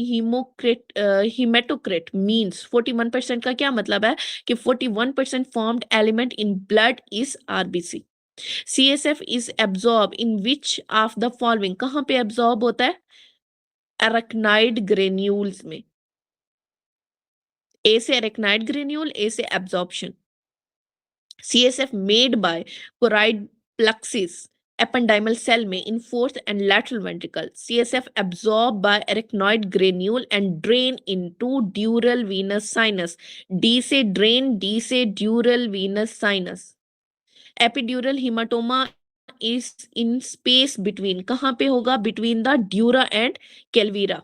hematocrit means 41% का क्या मतलब है कि 41% formed element in blood is RBC. CSF is absorbed in which of the following. कहाँ पे absorb होता है? arachnoid granules में. A से arachnoid granule, A से absorption. CSF made by choroid plexus ependymal cell में in fourth and lateral ventricle. CSF absorbed by arachnoid granule and drain into dural venous sinus. D से drain, D से dural venous sinus. Epidural hematoma is in space between. कहाँ पे होगा? Between the dura and calvira.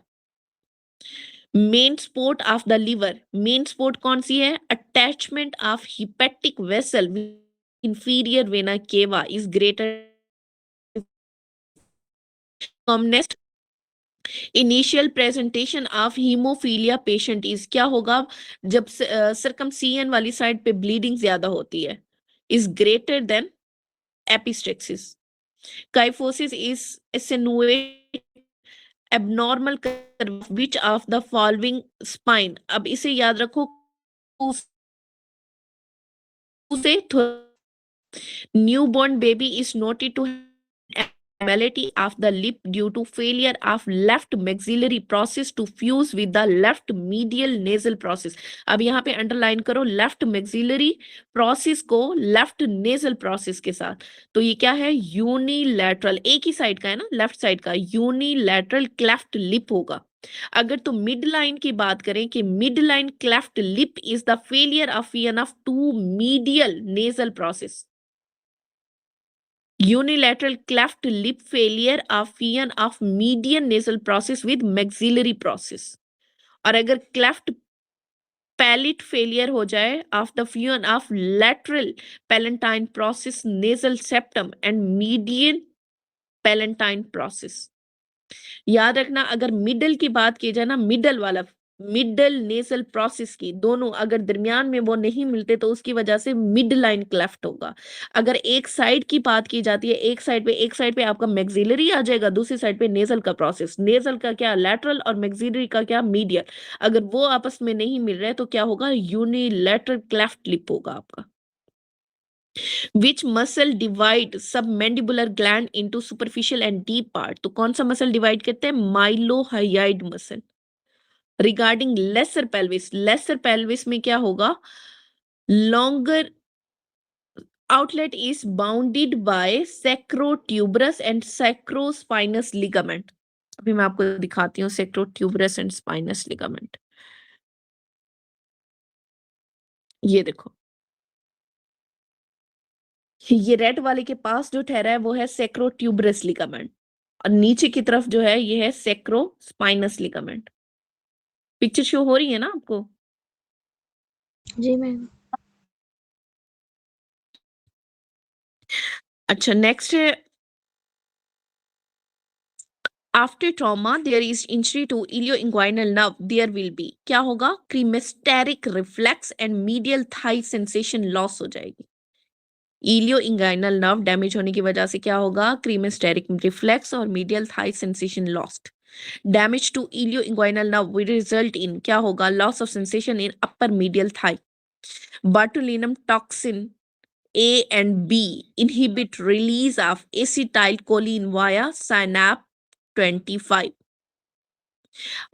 Main sport of the liver. Main sport कौन सी है? Attachment of hepatic vessel inferior vena cava is greater. Commonest initial presentation of haemophilia patient is, क्या होगा? जब सर्कमसियन वाली साइड पे ब्लीडिंग ज्यादा होती है, is greater then epistaxis. Kyphosis is attenuate abnormal curve which of the following spine. अब इसे याद रखो, उसे newborn baby is noted to have abnormality of the lip due to failure of left maxillary process to fuse with the left medial nasal process. अब यहाँ पे underline करो left maxillary process को left nasal process के साथ. तो ये क्या है? यूनिलैटरल, एक ही साइड का है ना, लेफ्ट साइड का. यूनिलैटरल क्लेफ्ट लिप होगा. अगर तो मिड लाइन की बात करें कि mid line cleft lip is the failure of one of two medial nasal process. Unilateral cleft lip failure of one of median nasal process with maxillary process. और अगर cleft palate failure हो जाए of the one of lateral palatine process nasal septum and median palatine process. याद रखना, अगर middle की बात की जाए ना, मिडल वाला मिडल नेसल प्रोसेस की, दोनों अगर दरमियान में वो नहीं मिलते तो उसकी वजह से मिड लाइन क्लेफ्ट होगा. अगर एक साइड की बात की जाती है, एक साइड पे आपका मैक्सिलरी आ जाएगा, दूसरी साइड पे नेजल का प्रोसेस. नेजल का क्या? लैटरल, और मैक्सिलरी का क्या? मीडियल. अगर वो आपस में नहीं मिल रहे तो क्या होगा? यूनिलैटरल क्लेफ्ट लिप होगा आपका. Which muscle divide submandibular gland into superficial and deep part? तो कौन सा मसल डिवाइड करते हैं? माइलोहायोइड मसल. रिगार्डिंग लेसर पेल्विस में क्या होगा? Longer outlet is bounded by sacrotuberous and sacrospinous ligament. अभी मैं आपको दिखाती हूँ sacrotuberous and spinous ligament. ये देखो, ये रेड वाले के पास जो ठहरा है वो है sacrotuberous ligament, और नीचे की तरफ जो है ये है sacrospinous ligament. पिक्चर शो हो रही है ना आपको? जी मैम. अच्छा, नेक्स्ट है after trauma there is injury to ilioinguinal nerve, there will be, क्या होगा? Cremasteric reflex and medial thigh sensation loss हो जाएगी. इलियो इंगाइनल नर्व डैमेज होने की वजह से क्या होगा? क्रीमेस्टेरिक रिफ्लेक्स और medial thigh sensation lost. Damage to ilioinguinal nerve will result in क्या होगा? Loss of sensation in upper medial thigh. Botulinum toxin A and B inhibit release of acetylcholine via synapse 25.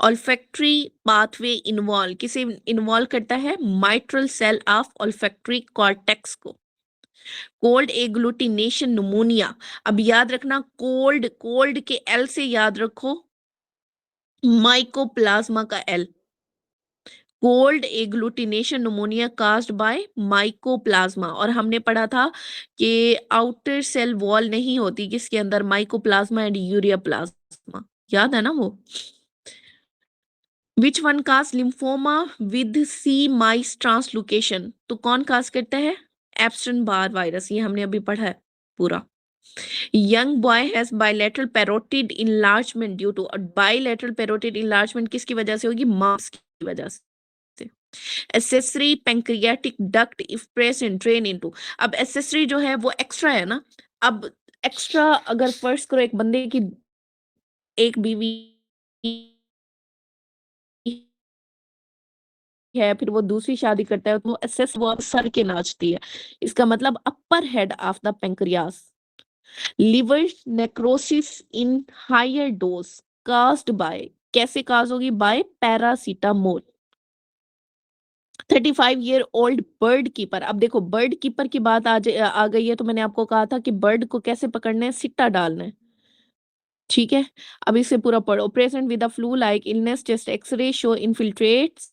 Olfactory pathway involve किसे involve करता है? Mitral cell of olfactory cortex को। Cold agglutination pneumonia, अब याद रखना cold के L से याद रखो माइकोप्लाज्मा का L. Cold agglutination pneumonia caused bye mycoplasma, और हमने पढ़ा था कि आउटर सेल वॉल नहीं होती किसके अंदर? माइकोप्लाज्मा एंड यूरिया प्लाज्मा, याद है ना वो? Which one cause lymphoma with C myc translocation, तो कौन काज करता है? एप्स्टन बार वायरस, ये हमने अभी पढ़ा है पूरा। Young boy has bilateral parotid enlargement due to, bilateral parotid enlargement किसकी वजह से होगी? मार्क्स की वजह से। Accessory pancreatic duct if present drain into, अब accessory जो है वो एक्स्ट्रा है ना। अब एक्स्ट्रा अगर फर्ज करो एक बंदे की एक बीवी है, फिर वो दूसरी शादी करता है, तो वो एसेस वो सर के नाचती है, इसका मतलब upper head of the pancreas. Liver necrosis in higher dose caused by, कैसे काज होगी? By paracetamol. 35 year old bird keeper, अब देखो बर्ड कीपर की बात आ गई है, तो मैंने आपको कहा था कि बर्ड को कैसे पकड़ना है? सिट्टा डालना है, ठीक है। अब इसे पूरा पढ़ो। Present with flu like illness, chest x ray show infiltrates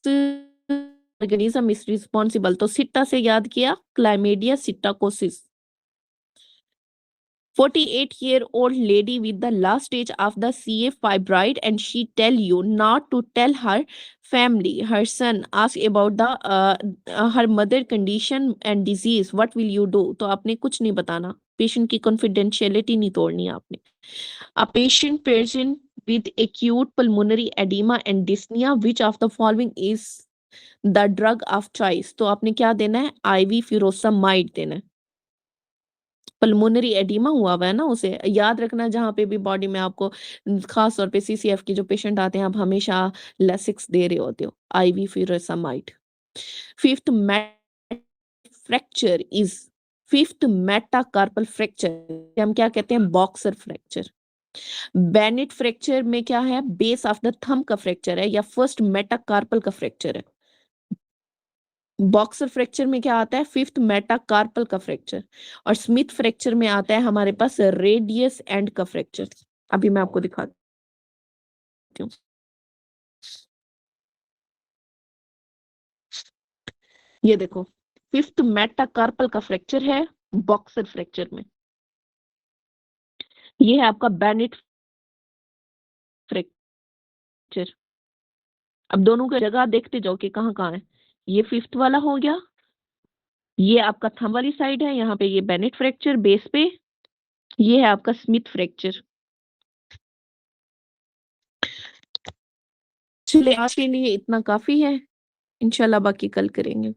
organism is responsible, तो सिट्टा से याद किया क्लाइमेडिया सिट्टाकोसिस। 48-year-old lady with the last stage of the CA fibroid and she tell you not to tell her family. Her son ask about the her mother condition and disease. What will you do? तो आपने कुछ नहीं बताना, patient की confidentiality नहीं तोड़नी आपने। A patient present with acute pulmonary edema and dyspnea, which of the following is the drug of choice? तो आपने क्या देना है? IV furosemide देना है। पल्मोनरी एडिमा हुआ है ना, उसे याद रखना। जहाँ पे भी बॉडी में आपको खास तौर पे सीसीएफ के जो पेशेंट आते हैं, आप हमेशा लेसिक्स दे रहे होते हो, IV furosemide. Fifth fracture is, fifth metacarpal fracture हम क्या कहते हैं? Boxer fracture. बेनेट फ्रैक्चर में क्या है? बेस ऑफ द थंब का फ्रैक्चर है या फर्स्ट मेटाकार्पल का फ्रैक्चर है। बॉक्सर फ्रैक्चर में क्या आता है? फिफ्थ मेटाकार्पल का फ्रैक्चर। और स्मिथ फ्रैक्चर में आता है हमारे पास रेडियस एंड का फ्रैक्चर। अभी मैं आपको दिखाती हूँ। ये देखो, फिफ्थ मेटाकार्पल का फ्रैक्चर है बॉक्सर फ्रैक्चर में। ये है आपका बेनेट फ्रैक्चर। अब दोनों की जगह देखते जाओ कि कहाँ कहाँ है। ये फिफ्थ वाला हो गया, ये आपका थंब वाली साइड है, यहाँ पे ये बेनेट फ्रैक्चर बेस पे, ये है आपका स्मिथ फ्रैक्चर। चलिए आज के लिए इतना काफी है, इंशाल्लाह बाकी कल करेंगे।